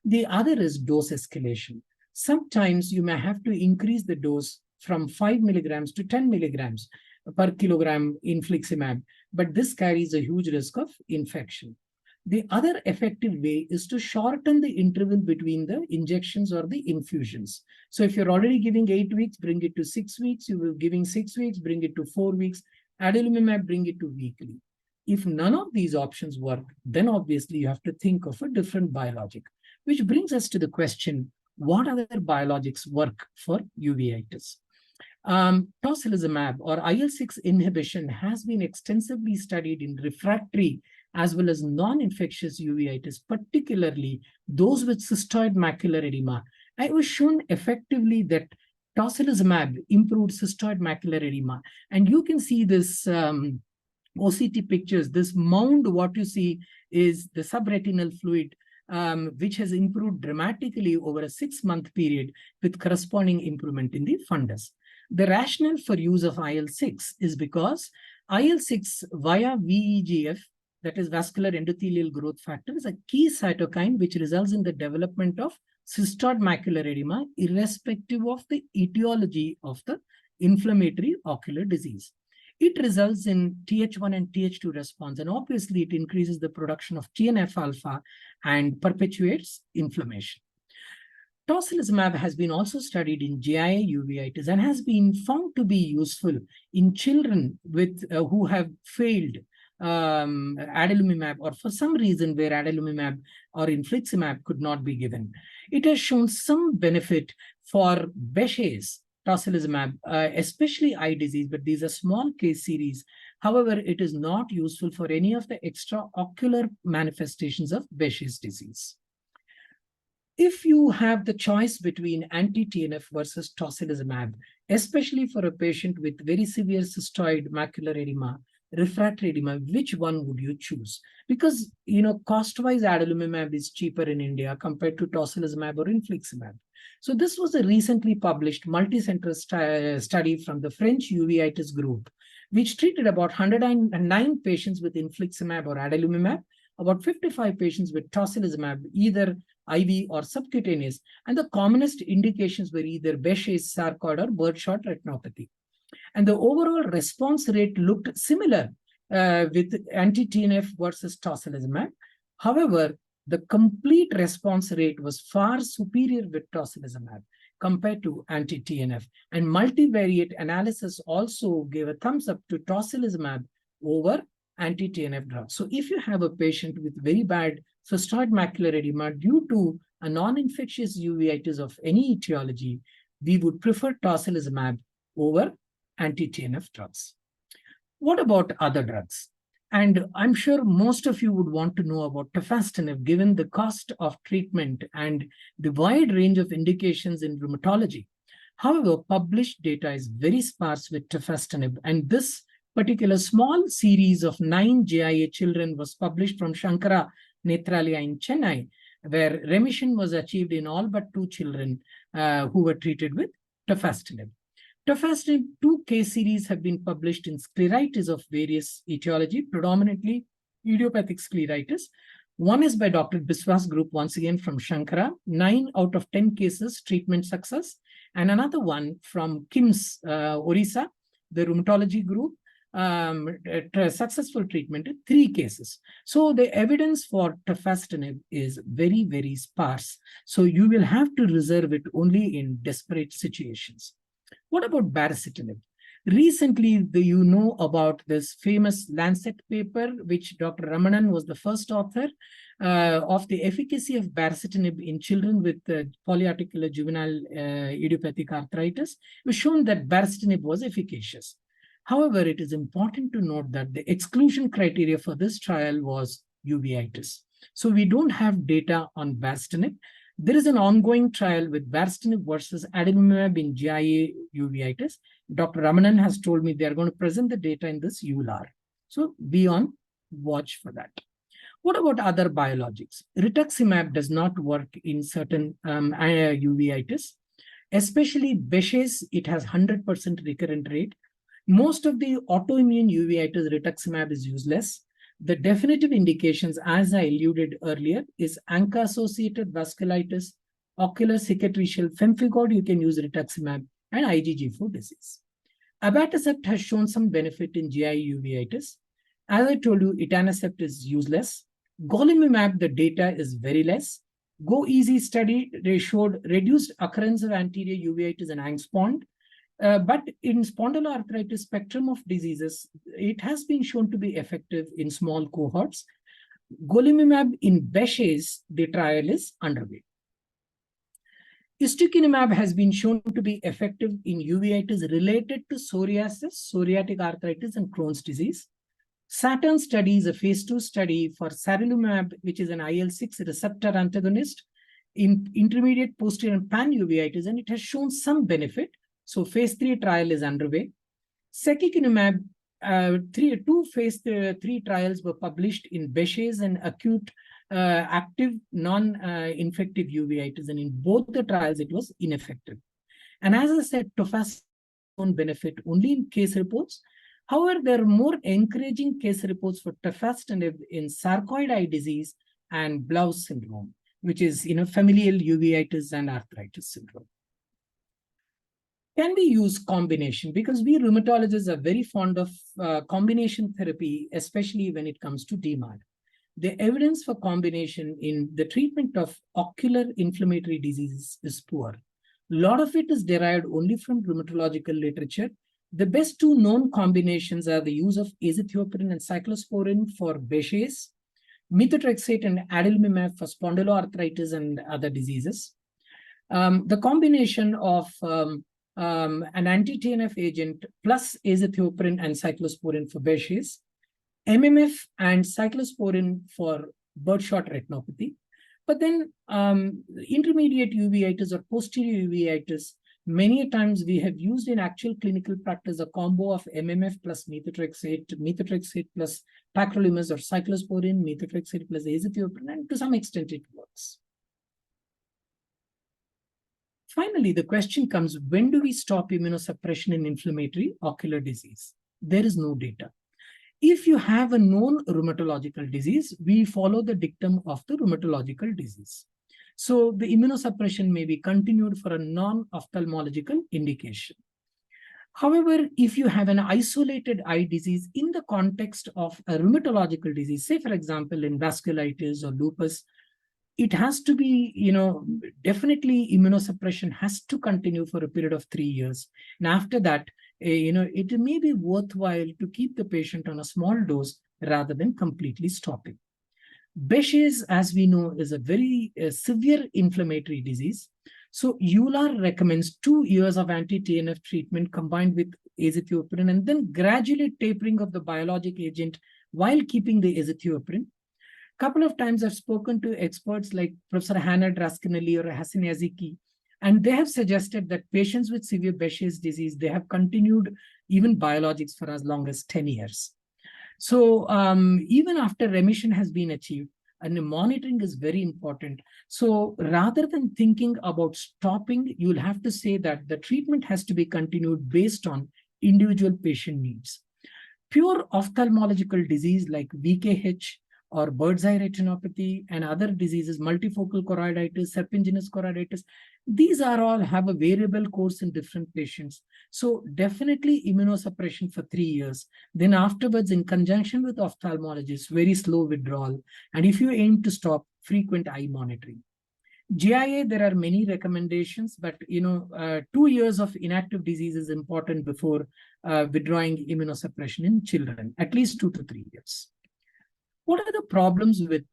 The other is dose escalation. Sometimes you may have to increase the dose from 5 milligrams to 10 milligrams per kilogram infliximab, but this carries a huge risk of infection. The other effective way is to shorten the interval between the injections or the infusions. So if you're already giving 8 weeks, bring it to 6 weeks. You will giving 6 weeks, bring it to 4 weeks. Adalimumab, bring it to weekly. If none of these options work, then obviously you have to think of a different biologic, which brings us to the question, what other biologics work for uveitis? Tocilizumab or IL-6 inhibition has been extensively studied in refractory as well as non-infectious uveitis, particularly those with cystoid macular edema. It was shown effectively that tocilizumab improved cystoid macular edema. And you can see this OCT pictures, this mound, what you see is the subretinal fluid, which has improved dramatically over a 6-month period with corresponding improvement in the fundus. The rationale for use of IL-6 is because IL-6 via VEGF, that is vascular endothelial growth factor, is a key cytokine which results in the development of cystoid macular edema, irrespective of the etiology of the inflammatory ocular disease. It results in Th1 and Th2 response, and obviously it increases the production of TNF-alpha and perpetuates inflammation. Tocilizumab has been also studied in GI uveitis and has been found to be useful in children with who have failed adalimumab, or for some reason where adalimumab or infliximab could not be given. It has shown some benefit for Behçet's tocilizumab, especially eye disease, but these are small case series. However, it is not useful for any of the extraocular manifestations of Behçet's disease. If you have the choice between anti-TNF versus tocilizumab, especially for a patient with very severe cystoid macular edema, refractory edema, which one would you choose? Because, cost-wise, adalimumab is cheaper in India compared to tocilizumab or infliximab. So this was a recently published multi-center study from the French uveitis group, which treated about 109 patients with infliximab or adalimumab, about 55 patients with tocilizumab, either IV or subcutaneous, and the commonest indications were either Behçet's sarcoid or birdshot retinopathy. And the overall response rate looked similar with anti-TNF versus tocilizumab. However, the complete response rate was far superior with tocilizumab compared to anti-TNF. And multivariate analysis also gave a thumbs up to tocilizumab over anti-TNF drugs. So if you have a patient with very bad cystoid macular edema due to a non-infectious uveitis of any etiology, we would prefer tocilizumab over anti-TNF drugs. What about other drugs? And I'm sure most of you would want to know about tafasitamab, given the cost of treatment and the wide range of indications in rheumatology. However, published data is very sparse with tafasitamab, and this particular small series of 9 JIA children was published from Shankara Nethralaya in Chennai, where remission was achieved in all but 2 children who were treated with tafasitamab. Tafasitamab, 2 case series have been published in scleritis of various etiology, predominantly idiopathic scleritis. One is by Dr. Biswas group, once again from Shankara, 9 out of 10 cases treatment success. And another one from KIMS, Orissa, the rheumatology group, successful treatment in 3 cases. So the evidence for tafasitamab is very, very sparse. So you will have to reserve it only in desperate situations. What about baricitinib? Recently, you know about this famous Lancet paper, which Dr. Ramanan was the first author of the efficacy of baricitinib in children with polyarticular juvenile idiopathic arthritis. It was shown that baricitinib was efficacious. However, it is important to note that the exclusion criteria for this trial was uveitis. So we don't have data on baricitinib. There is an ongoing trial with baricitinib versus adalimumab in GIA uveitis. Dr. Ramanan has told me they are going to present the data in this EULAR. So be on watch for that. What about other biologics? Rituximab does not work in certain uveitis, especially Behçet's. It has 100% recurrent rate. Most of the autoimmune uveitis, rituximab is useless. The definitive indications, as I alluded earlier, is ANCA-associated vasculitis, ocular cicatricial pemphigoid, you can use rituximab, and IgG4 disease. Abatacept has shown some benefit in GI uveitis. As I told you, etanercept is useless. Golimumab, the data is very less. Go Easy study, they showed reduced occurrence of anterior uveitis and angst-pond. But in spondyloarthritis spectrum of diseases, it has been shown to be effective in small cohorts. Golimumab in Behçet's, the trial is underway. Ustekinumab has been shown to be effective in uveitis related to psoriasis, psoriatic arthritis, and Crohn's disease. Saturn study is a phase 2 study for sarilumab, which is an IL-6 receptor antagonist in intermediate posterior and pan-uveitis, and it has shown some benefit. So phase 3 trial is underway. Secukinumab, 2 phase 3 trials were published in Behçet's and acute active non-infective uveitis, and in both the trials it was ineffective. And as I said, tafasitamab benefit only in case reports. However, there are more encouraging case reports for tafasitamab in sarcoid eye disease and Blount syndrome, which is familial uveitis and arthritis syndrome. Can we use combination? Because we rheumatologists are very fond of combination therapy, especially when it comes to DMARD. The evidence for combination in the treatment of ocular inflammatory diseases is poor. A lot of it is derived only from rheumatological literature. The best 2 known combinations are the use of azathioprine and cyclosporin for Behçet's, methotrexate and adalimumab for spondyloarthritis and other diseases. The combination of an anti-TNF agent plus azathioprine and cyclosporin for Behçet's, MMF and cyclosporin for birdshot retinopathy, But then intermediate uveitis or posterior uveitis, many times we have used in actual clinical practice a combo of MMF plus methotrexate plus tacrolimus or cyclosporin, methotrexate plus azathioprine, and to some extent it works. Finally, the question comes, when do we stop immunosuppression in inflammatory ocular disease? There is no data. If you have a known rheumatological disease, we follow the dictum of the rheumatological disease. So the immunosuppression may be continued for a non-ophthalmological indication. However, if you have an isolated eye disease in the context of a rheumatological disease, say for example in vasculitis or lupus, it has to be, definitely immunosuppression has to continue for a period of 3 years. And after that, it may be worthwhile to keep the patient on a small dose rather than completely stopping. Behçet's, as we know, is a very severe inflammatory disease. So EULAR recommends 2 years of anti-TNF treatment combined with azathioprine and then gradually tapering of the biologic agent while keeping the azathioprine. Couple of times I've spoken to experts like Professor Hannah Draskinelli or Hassan Yaziki, and they have suggested that patients with severe Behçet's disease, they have continued even biologics for as long as 10 years. So even after remission has been achieved, and monitoring is very important. So rather than thinking about stopping, you'll have to say that the treatment has to be continued based on individual patient needs. Pure ophthalmological disease like VKH or bird's eye retinopathy and other diseases, multifocal choroiditis, serpiginous choroiditis, these are all have a variable course in different patients. So definitely immunosuppression for 3 years. Then afterwards, in conjunction with ophthalmologists, very slow withdrawal. And if you aim to stop, frequent eye monitoring. GIA, there are many recommendations, but 2 years of inactive disease is important before withdrawing immunosuppression in children, at least 2 to 3 years. What are the problems with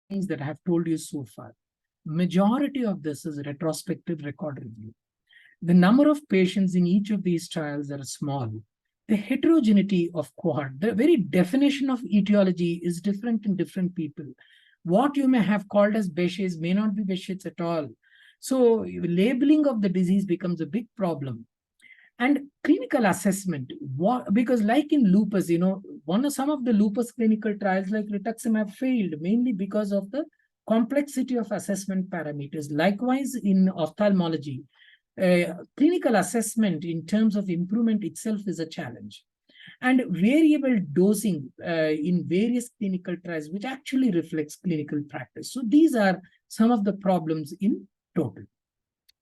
things that I have told you so far? Majority of this is retrospective record review. The number of patients in each of these trials are small. The heterogeneity of cohort, the very definition of etiology is different in different people. What you may have called as Behçet's may not be Behçet's at all. So labeling of the disease becomes a big problem. And clinical assessment, because like in lupus, some of the lupus clinical trials like rituximab failed mainly because of the complexity of assessment parameters. Likewise, in ophthalmology, clinical assessment in terms of improvement itself is a challenge. And variable dosing in various clinical trials, which actually reflects clinical practice. So these are some of the problems in total.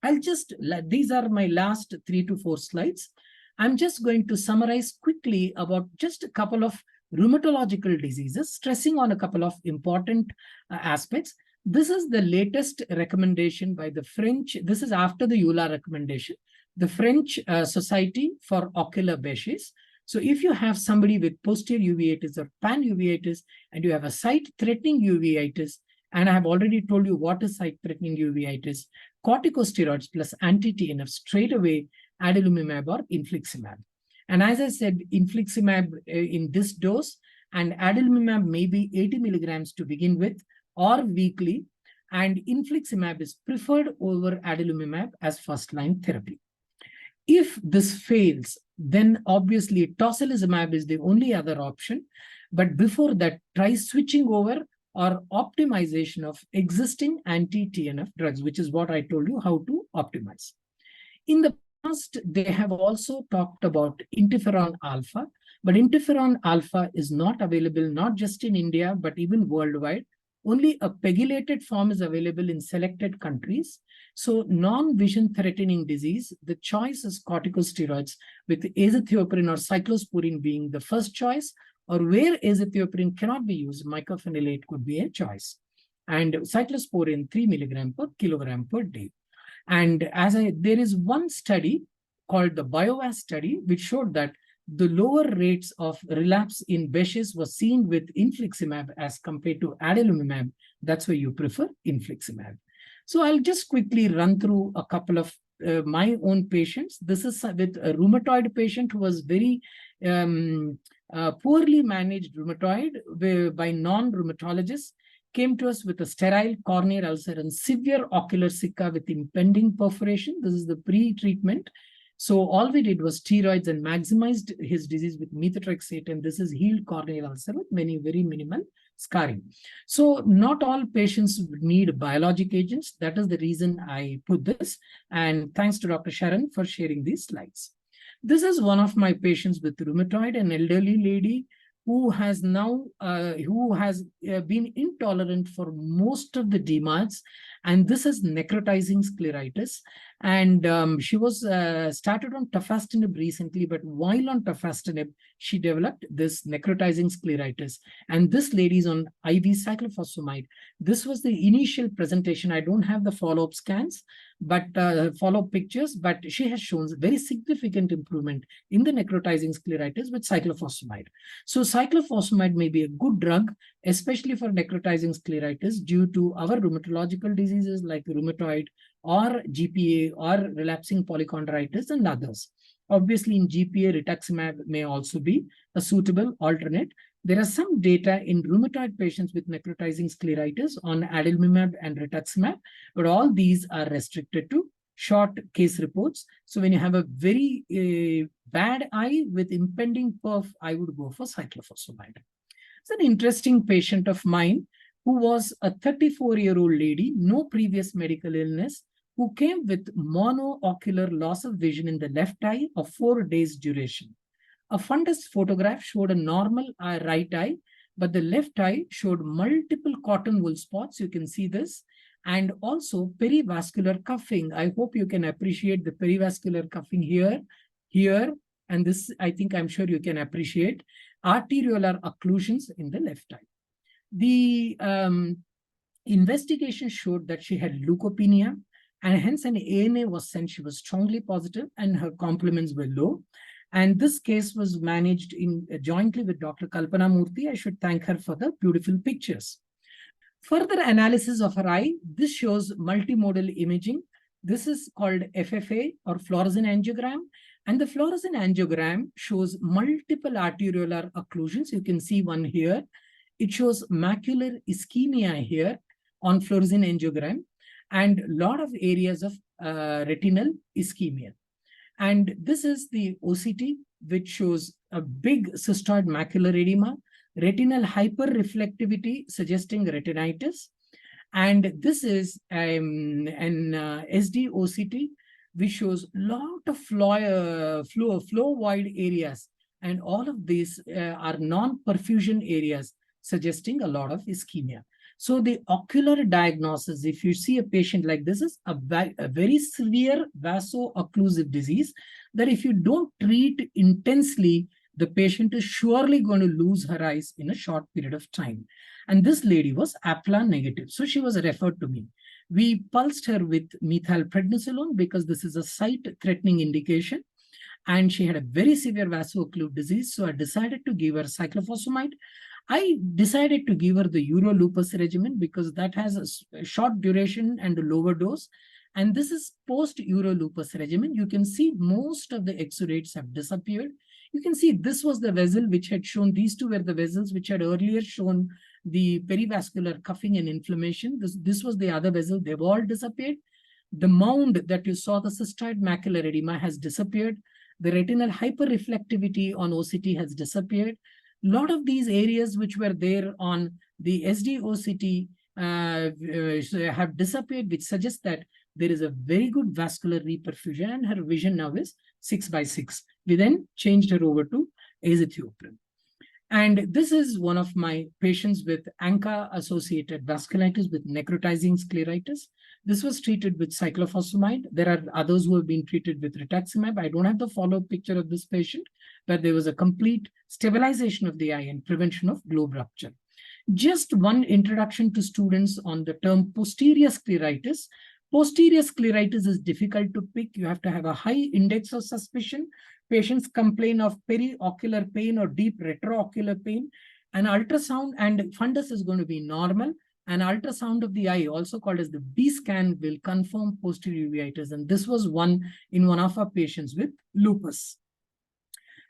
These are my last 3 to 4 slides. I'm just going to summarize quickly about just a couple of rheumatological diseases, stressing on a couple of important aspects. This is the latest recommendation by the French. This is after the EULAR recommendation, the French Society for Ocular Behçet's. So if you have somebody with posterior uveitis or pan-uveitis, and you have a sight-threatening uveitis, and I have already told you what is sight-threatening uveitis, corticosteroids plus anti-TNF, straight away adalimumab or infliximab. And as I said, infliximab in this dose, and adalimumab may be 80 milligrams to begin with or weekly, and infliximab is preferred over adalimumab as first-line therapy. If this fails, then obviously tocilizumab is the only other option. But before that, try switching over or optimization of existing anti-TNF drugs, which is what I told you how to optimize. In the past, they have also talked about interferon alpha, but interferon alpha is not available, not just in India, but even worldwide. Only a pegylated form is available in selected countries. So non-vision threatening disease, the choice is corticosteroids, with azathioprine or cyclosporin being the first choice, or where azathioprine cannot be used, mycophenolate could be a choice. And cyclosporin 3 milligram per kilogram per day. And there is one study called the BioVas study, which showed that the lower rates of relapse in Behçet's was seen with infliximab as compared to adalimumab. That's why you prefer infliximab. So I'll just quickly run through a couple of my own patients. This is with a rheumatoid patient who was very poorly managed rheumatoid by non-rheumatologists, came to us with a sterile corneal ulcer and severe ocular sicca with impending perforation. This is the pre-treatment. So all we did was steroids and maximized his disease with methotrexate, and this is healed corneal ulcer with very minimal scarring. So not all patients need biologic agents. That is the reason I put this. And thanks to Dr. Sharon for sharing these slides. This is one of my patients with rheumatoid, an elderly lady who has now been intolerant for most of the DMARDs, and this is necrotizing scleritis. And she was started on tafastinib recently, but while on tafastinib, she developed this necrotizing scleritis. And this lady is on IV cyclophosphamide. This was the initial presentation. I don't have the follow-up scans, but follow-up pictures, but she has shown very significant improvement in the necrotizing scleritis with cyclophosphamide. So cyclophosphamide may be a good drug, especially for necrotizing scleritis due to our rheumatological diseases like rheumatoid or GPA or relapsing polychondritis and others. Obviously, in GPA, rituximab may also be a suitable alternate. There are some data in rheumatoid patients with necrotizing scleritis on adalimumab and rituximab, but all these are restricted to short case reports. So when you have a very bad eye with impending perf, I would go for cyclophosphamide. It's an interesting patient of mine who was a 34-year-old lady, no previous medical illness, who came with monoocular loss of vision in the left eye of 4 days duration. A fundus photograph showed a normal right eye, but the left eye showed multiple cotton wool spots. You can see this. And also perivascular cuffing. I hope you can appreciate the perivascular cuffing here, and this, I'm sure you can appreciate. Arteriolar occlusions in the left eye. The investigation showed that she had leukopenia, and hence an ANA was sent. She was strongly positive and her complements were low. And this case was managed jointly with Dr. Kalpana Murthy. I should thank her for the beautiful pictures. Further analysis of her eye, this shows multimodal imaging. This is called FFA or fluorescent angiogram. And the fluorescent angiogram shows multiple arteriolar occlusions. You can see one here. It shows macular ischemia here on fluorescent angiogram and a lot of areas of retinal ischemia. And this is the OCT, which shows a big cystoid macular edema, retinal hyperreflectivity suggesting retinitis. And this is an SD OCT, which shows a lot of flow wide areas. And all of these are non-perfusion areas, suggesting a lot of ischemia. So the ocular diagnosis, if you see a patient like this, is a very severe vaso-occlusive disease that if you don't treat intensely, the patient is surely going to lose her eyes in a short period of time. And this lady was APLA negative. So she was referred to me. We pulsed her with methylprednisolone because this is a sight-threatening indication. And she had a very severe vaso-occlusive disease. So I decided to give her cyclophosphamide. I decided to give her the Euro-lupus regimen because that has a short duration and a lower dose. And this is post-Euro-lupus regimen. You can see most of the exudates have disappeared. You can see this was the vessel which had shown, these two were the vessels which had earlier shown the perivascular cuffing and inflammation. This was the other vessel. They've all disappeared. The mound that you saw, the cystoid macular edema, has disappeared. The retinal hyperreflectivity on OCT has disappeared. A lot of these areas which were there on the SD OCT have disappeared, which suggests that there is a very good vascular reperfusion and her vision now is 6/6. We then changed her over to azathioprine. And this is one of my patients with ANCA-associated vasculitis with necrotizing scleritis. This was treated with cyclophosphamide. There are others who have been treated with rituximab. I don't have the follow-up picture of this patient, but there was a complete stabilization of the eye and prevention of globe rupture. Just one introduction to students on the term posterior scleritis. Posterior scleritis is difficult to pick. You have to have a high index of suspicion. Patients complain of periocular pain or deep retroocular pain. An ultrasound and fundus is going to be normal. An ultrasound of the eye, also called as the B scan, will confirm posterior uveitis. And this was one in one of our patients with lupus.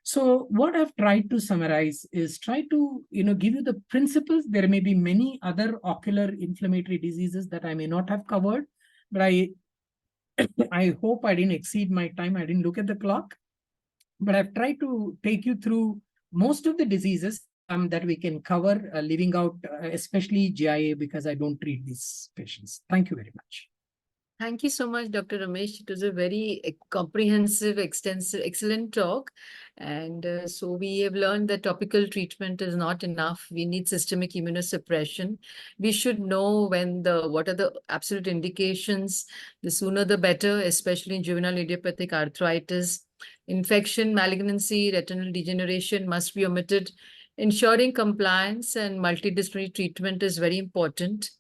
So what I've tried to summarize is try to, give you the principles. There may be many other ocular inflammatory diseases that I may not have covered, but I hope I didn't exceed my time. I didn't look at the clock, but I've tried to take you through most of the diseases that we can cover, leaving out especially GIA, because I don't treat these patients. Thank you very much. Thank you so much, Dr. Ramesh. It was a very comprehensive, extensive, excellent talk. And so we have learned that topical treatment is not enough. We need systemic immunosuppression. We should know what are the absolute indications. The sooner the better, especially in juvenile idiopathic arthritis. Infection, malignancy, retinal degeneration must be omitted. Ensuring compliance and multidisciplinary treatment is very important.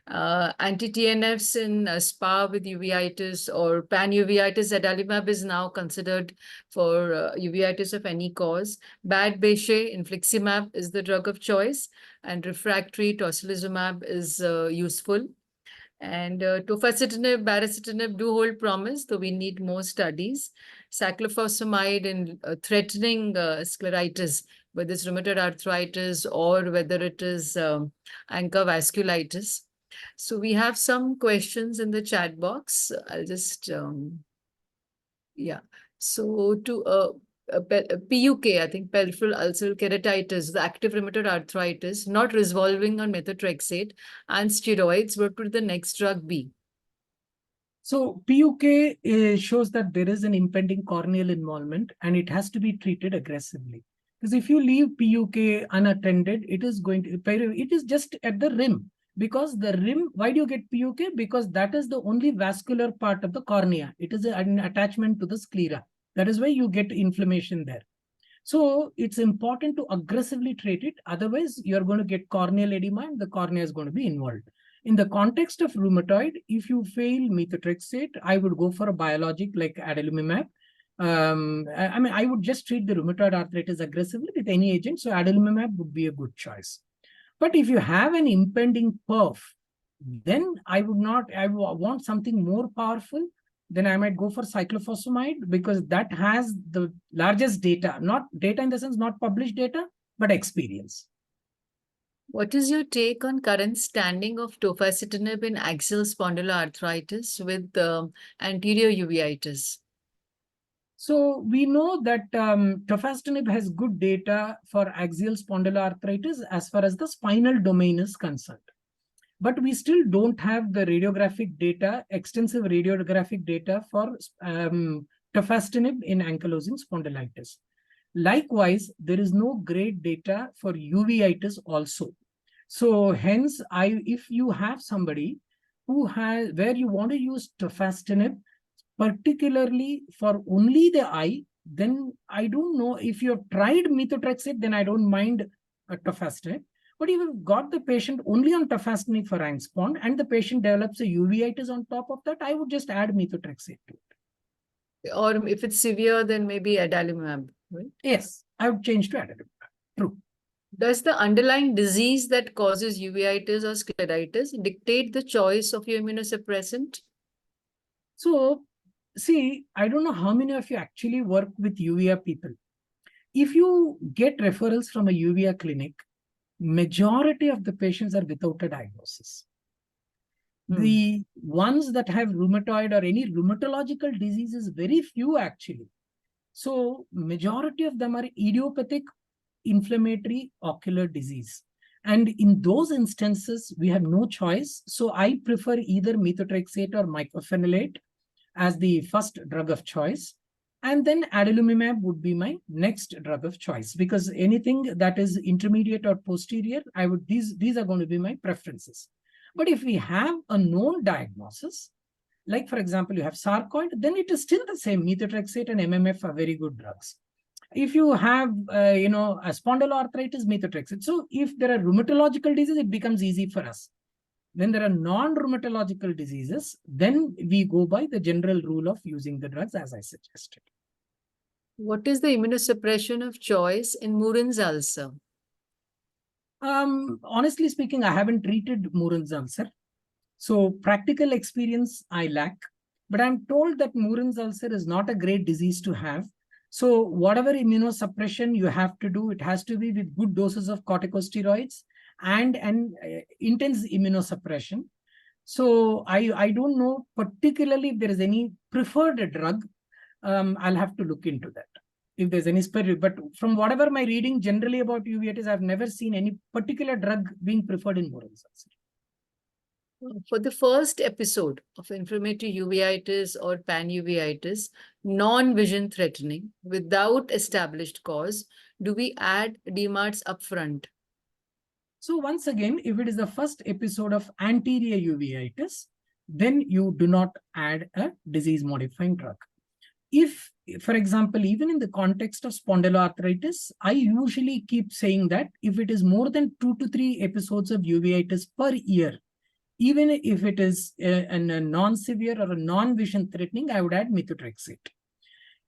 Anti-TNFs in SPA with uveitis or pan-uveitis, adalimumab is now considered for uveitis of any cause. Bad Behçet, infliximab is the drug of choice, and refractory tocilizumab is useful. And tofacitinib, baricitinib do hold promise, though we need more studies. Cyclophosphamide in threatening scleritis, whether it's rheumatoid arthritis or whether it is ANCA vasculitis. So we have some questions in the chat box. I'll just, yeah. So to PUK, I think peripheral ulcer keratitis, the active rheumatoid arthritis, not resolving on methotrexate and steroids, what would the next drug be? So PUK shows that there is an impending corneal involvement and it has to be treated aggressively. Because if you leave PUK unattended, it is just at the rim. Because the rim, why do you get PUK? Because that is the only vascular part of the cornea. It is an attachment to the sclera. That is why you get inflammation there. So it's important to aggressively treat it. Otherwise, you're going to get corneal edema and the cornea is going to be involved. In the context of rheumatoid, if you fail methotrexate, I would go for a biologic like adalimumab. I would just treat the rheumatoid arthritis aggressively with any agent. So adalimumab would be a good choice. But if you have an impending perf, then I want something more powerful. Then I might go for cyclophosphamide because that has the largest data, not data in the sense, not published data, but experience. What is your take on current standing of tofacitinib in axial spondyloarthritis with anterior uveitis? So we know that tofacitinib has good data for axial spondyloarthritis as far as the spinal domain is concerned. But we still don't have the radiographic data, extensive radiographic data for tofacitinib in ankylosing spondylitis. Likewise, there is no great data for uveitis also. So hence, if you have somebody where you want to use tofacitinib, particularly for only the eye, then I don't know. If you have tried methotrexate, then I don't mind tofacitinib. But if you've got the patient only on tofacitinib for angspond and the patient develops a uveitis on top of that, I would just add methotrexate to it. Or if it's severe, then maybe adalimumab, right? Yes, I would change to adalimumab. True. Does the underlying disease that causes uveitis or scleritis dictate the choice of your immunosuppressant? So, see, I don't know how many of you actually work with uvea people. If you get referrals from a uvea clinic, majority of the patients are without a diagnosis. The ones that have rheumatoid or any rheumatological disease is very few actually. So majority of them are idiopathic inflammatory ocular disease. And in those instances, we have no choice. So I prefer either methotrexate or mycophenolate as the first drug of choice. And then adalimumab would be my next drug of choice, because anything that is intermediate or posterior, these are going to be my preferences. But if we have a known diagnosis, like for example, you have sarcoid, then it is still the same. Methotrexate and MMF are very good drugs. If you have, a spondyloarthritis, methotrexate. So if there are rheumatological diseases, it becomes easy for us. When there are non-rheumatological diseases, then we go by the general rule of using the drugs as I suggested. What is the immunosuppression of choice in Murren's ulcer? Honestly speaking, I haven't treated Murren's ulcer. So practical experience I lack. But I'm told that Murren's ulcer is not a great disease to have. So whatever immunosuppression you have to do, it has to be with good doses of corticosteroids and intense immunosuppression. So I don't know particularly if there is any preferred drug. I'll have to look into that if there's any specific. But from whatever my reading generally about uveitis, I've never seen any particular drug being preferred in Morens ulcer. For the first episode of inflammatory uveitis or panuveitis, non-vision threatening, without established cause, do we add DMARDs upfront? So once again, if it is the first episode of anterior uveitis, then you do not add a disease-modifying drug. If, for example, even in the context of spondyloarthritis, I usually keep saying that if it is more than 2 to 3 episodes of uveitis per year, even if it is a non-severe or a non-vision threatening, I would add methotrexate.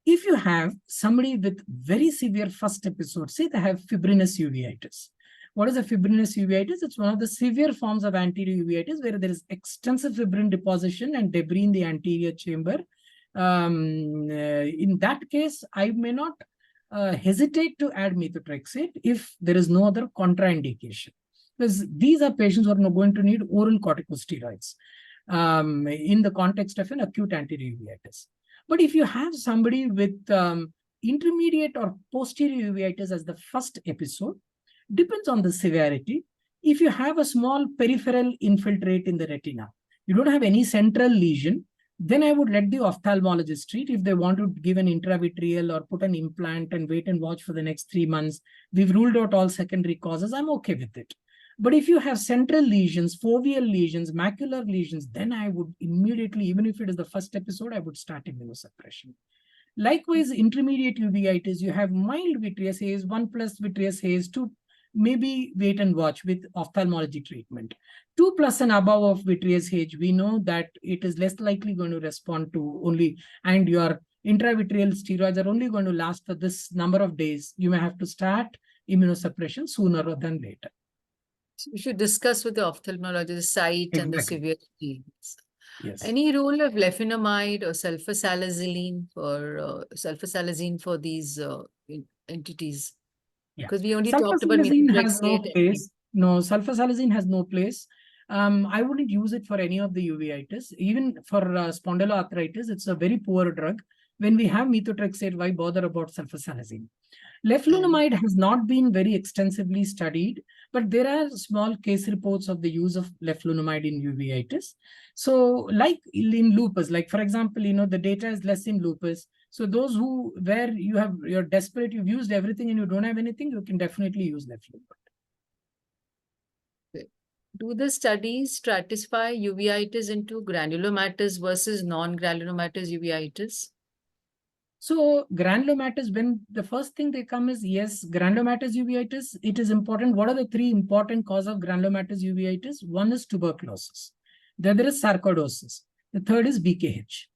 If you have somebody with very severe first episode, say they have fibrinous uveitis. What is a fibrinous uveitis? It's one of the severe forms of anterior uveitis where there is extensive fibrin deposition and debris in the anterior chamber. In that case, I may not hesitate to add methotrexate if there is no other contraindication. Because these are patients who are going to need oral corticosteroids in the context of an acute anterior uveitis. But if you have somebody with intermediate or posterior uveitis as the first episode, depends on the severity. If you have a small peripheral infiltrate in the retina, you don't have any central lesion, then I would let the ophthalmologist treat. If they want to give an intravitreal or put an implant and wait and watch for the next 3 months, we've ruled out all secondary causes, I'm okay with it. But if you have central lesions, foveal lesions, macular lesions, then I would immediately, even if it is the first episode, I would start immunosuppression. Likewise, intermediate uveitis, you have mild vitreous haze, 1+ vitreous haze, 2, maybe wait and watch with ophthalmology treatment. 2+ and above of vitreous haze, we know that it is less likely going to respond to only, and your intravitreal steroids are only going to last for this number of days. You may have to start immunosuppression sooner than later. So we should discuss with the ophthalmologist the site and the severity. Yes. Any role of leflunomide or sulfasalazine for these entities? Yeah. Because we only talked about Sulfasalazine has no methotrexate. place. No, sulfasalazine has no place. I wouldn't use it for any of the uveitis. Even for spondyloarthritis, it's a very poor drug. When we have methotrexate, why bother about sulfasalazine? Leflunomide has not been very extensively studied, but there are small case reports of the use of leflunomide in uveitis. So like in lupus, like for example, the data is less in lupus. So those where you're desperate, you've used everything and you don't have anything, you can definitely use leflunomide. Do the studies stratify uveitis into granulomatous versus non-granulomatous uveitis? So granulomatous, when the first thing they come is, yes, granulomatous uveitis, it is important. What are the 3 important causes of granulomatous uveitis? One is tuberculosis. The other is sarcoidosis. The third is BKH.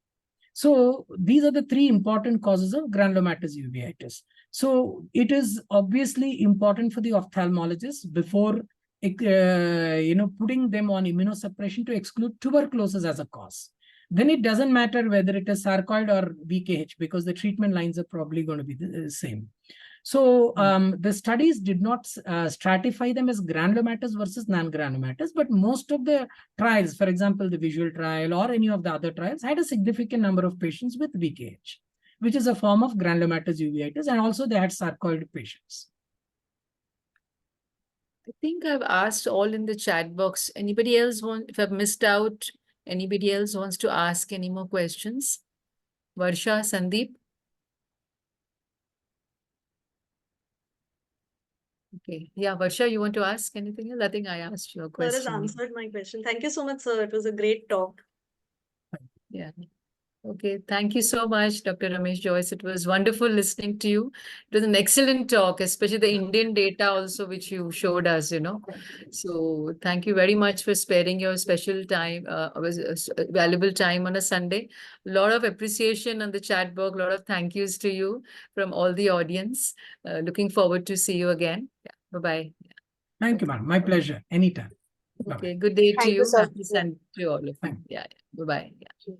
So these are the 3 important causes of granulomatous uveitis. So it is obviously important for the ophthalmologist before putting them on immunosuppression to exclude tuberculosis as a cause. Then it doesn't matter whether it is sarcoid or BKH because the treatment lines are probably going to be the same. So the studies did not stratify them as granulomatous versus non-granulomatous, but most of the trials, for example, the visual trial or any of the other trials, had a significant number of patients with BKH, which is a form of granulomatous uveitis, and also they had sarcoid patients. I think I've asked all in the chat box. Anybody else if I've missed out, anybody else wants to ask any more questions? Varsha, Sandeep? Okay. Yeah, Varsha, you want to ask anything else? I think I asked your question. Sir has answered my question. Thank you so much, sir. It was a great talk. Yeah. Okay, thank you so much, Dr. Ramesh Joyce. It was wonderful listening to you. It was an excellent talk, especially the Indian data also, which you showed us, So thank you very much for sparing your special time, valuable time on a Sunday. A lot of appreciation on the chat box, a lot of thank yous to you from all the audience. Looking forward to see you again. Yeah, bye-bye. Thank you, ma'am. My pleasure. Anytime. Okay, good day to you. Happy Sunday to all of you. Yeah, bye-bye. Yeah.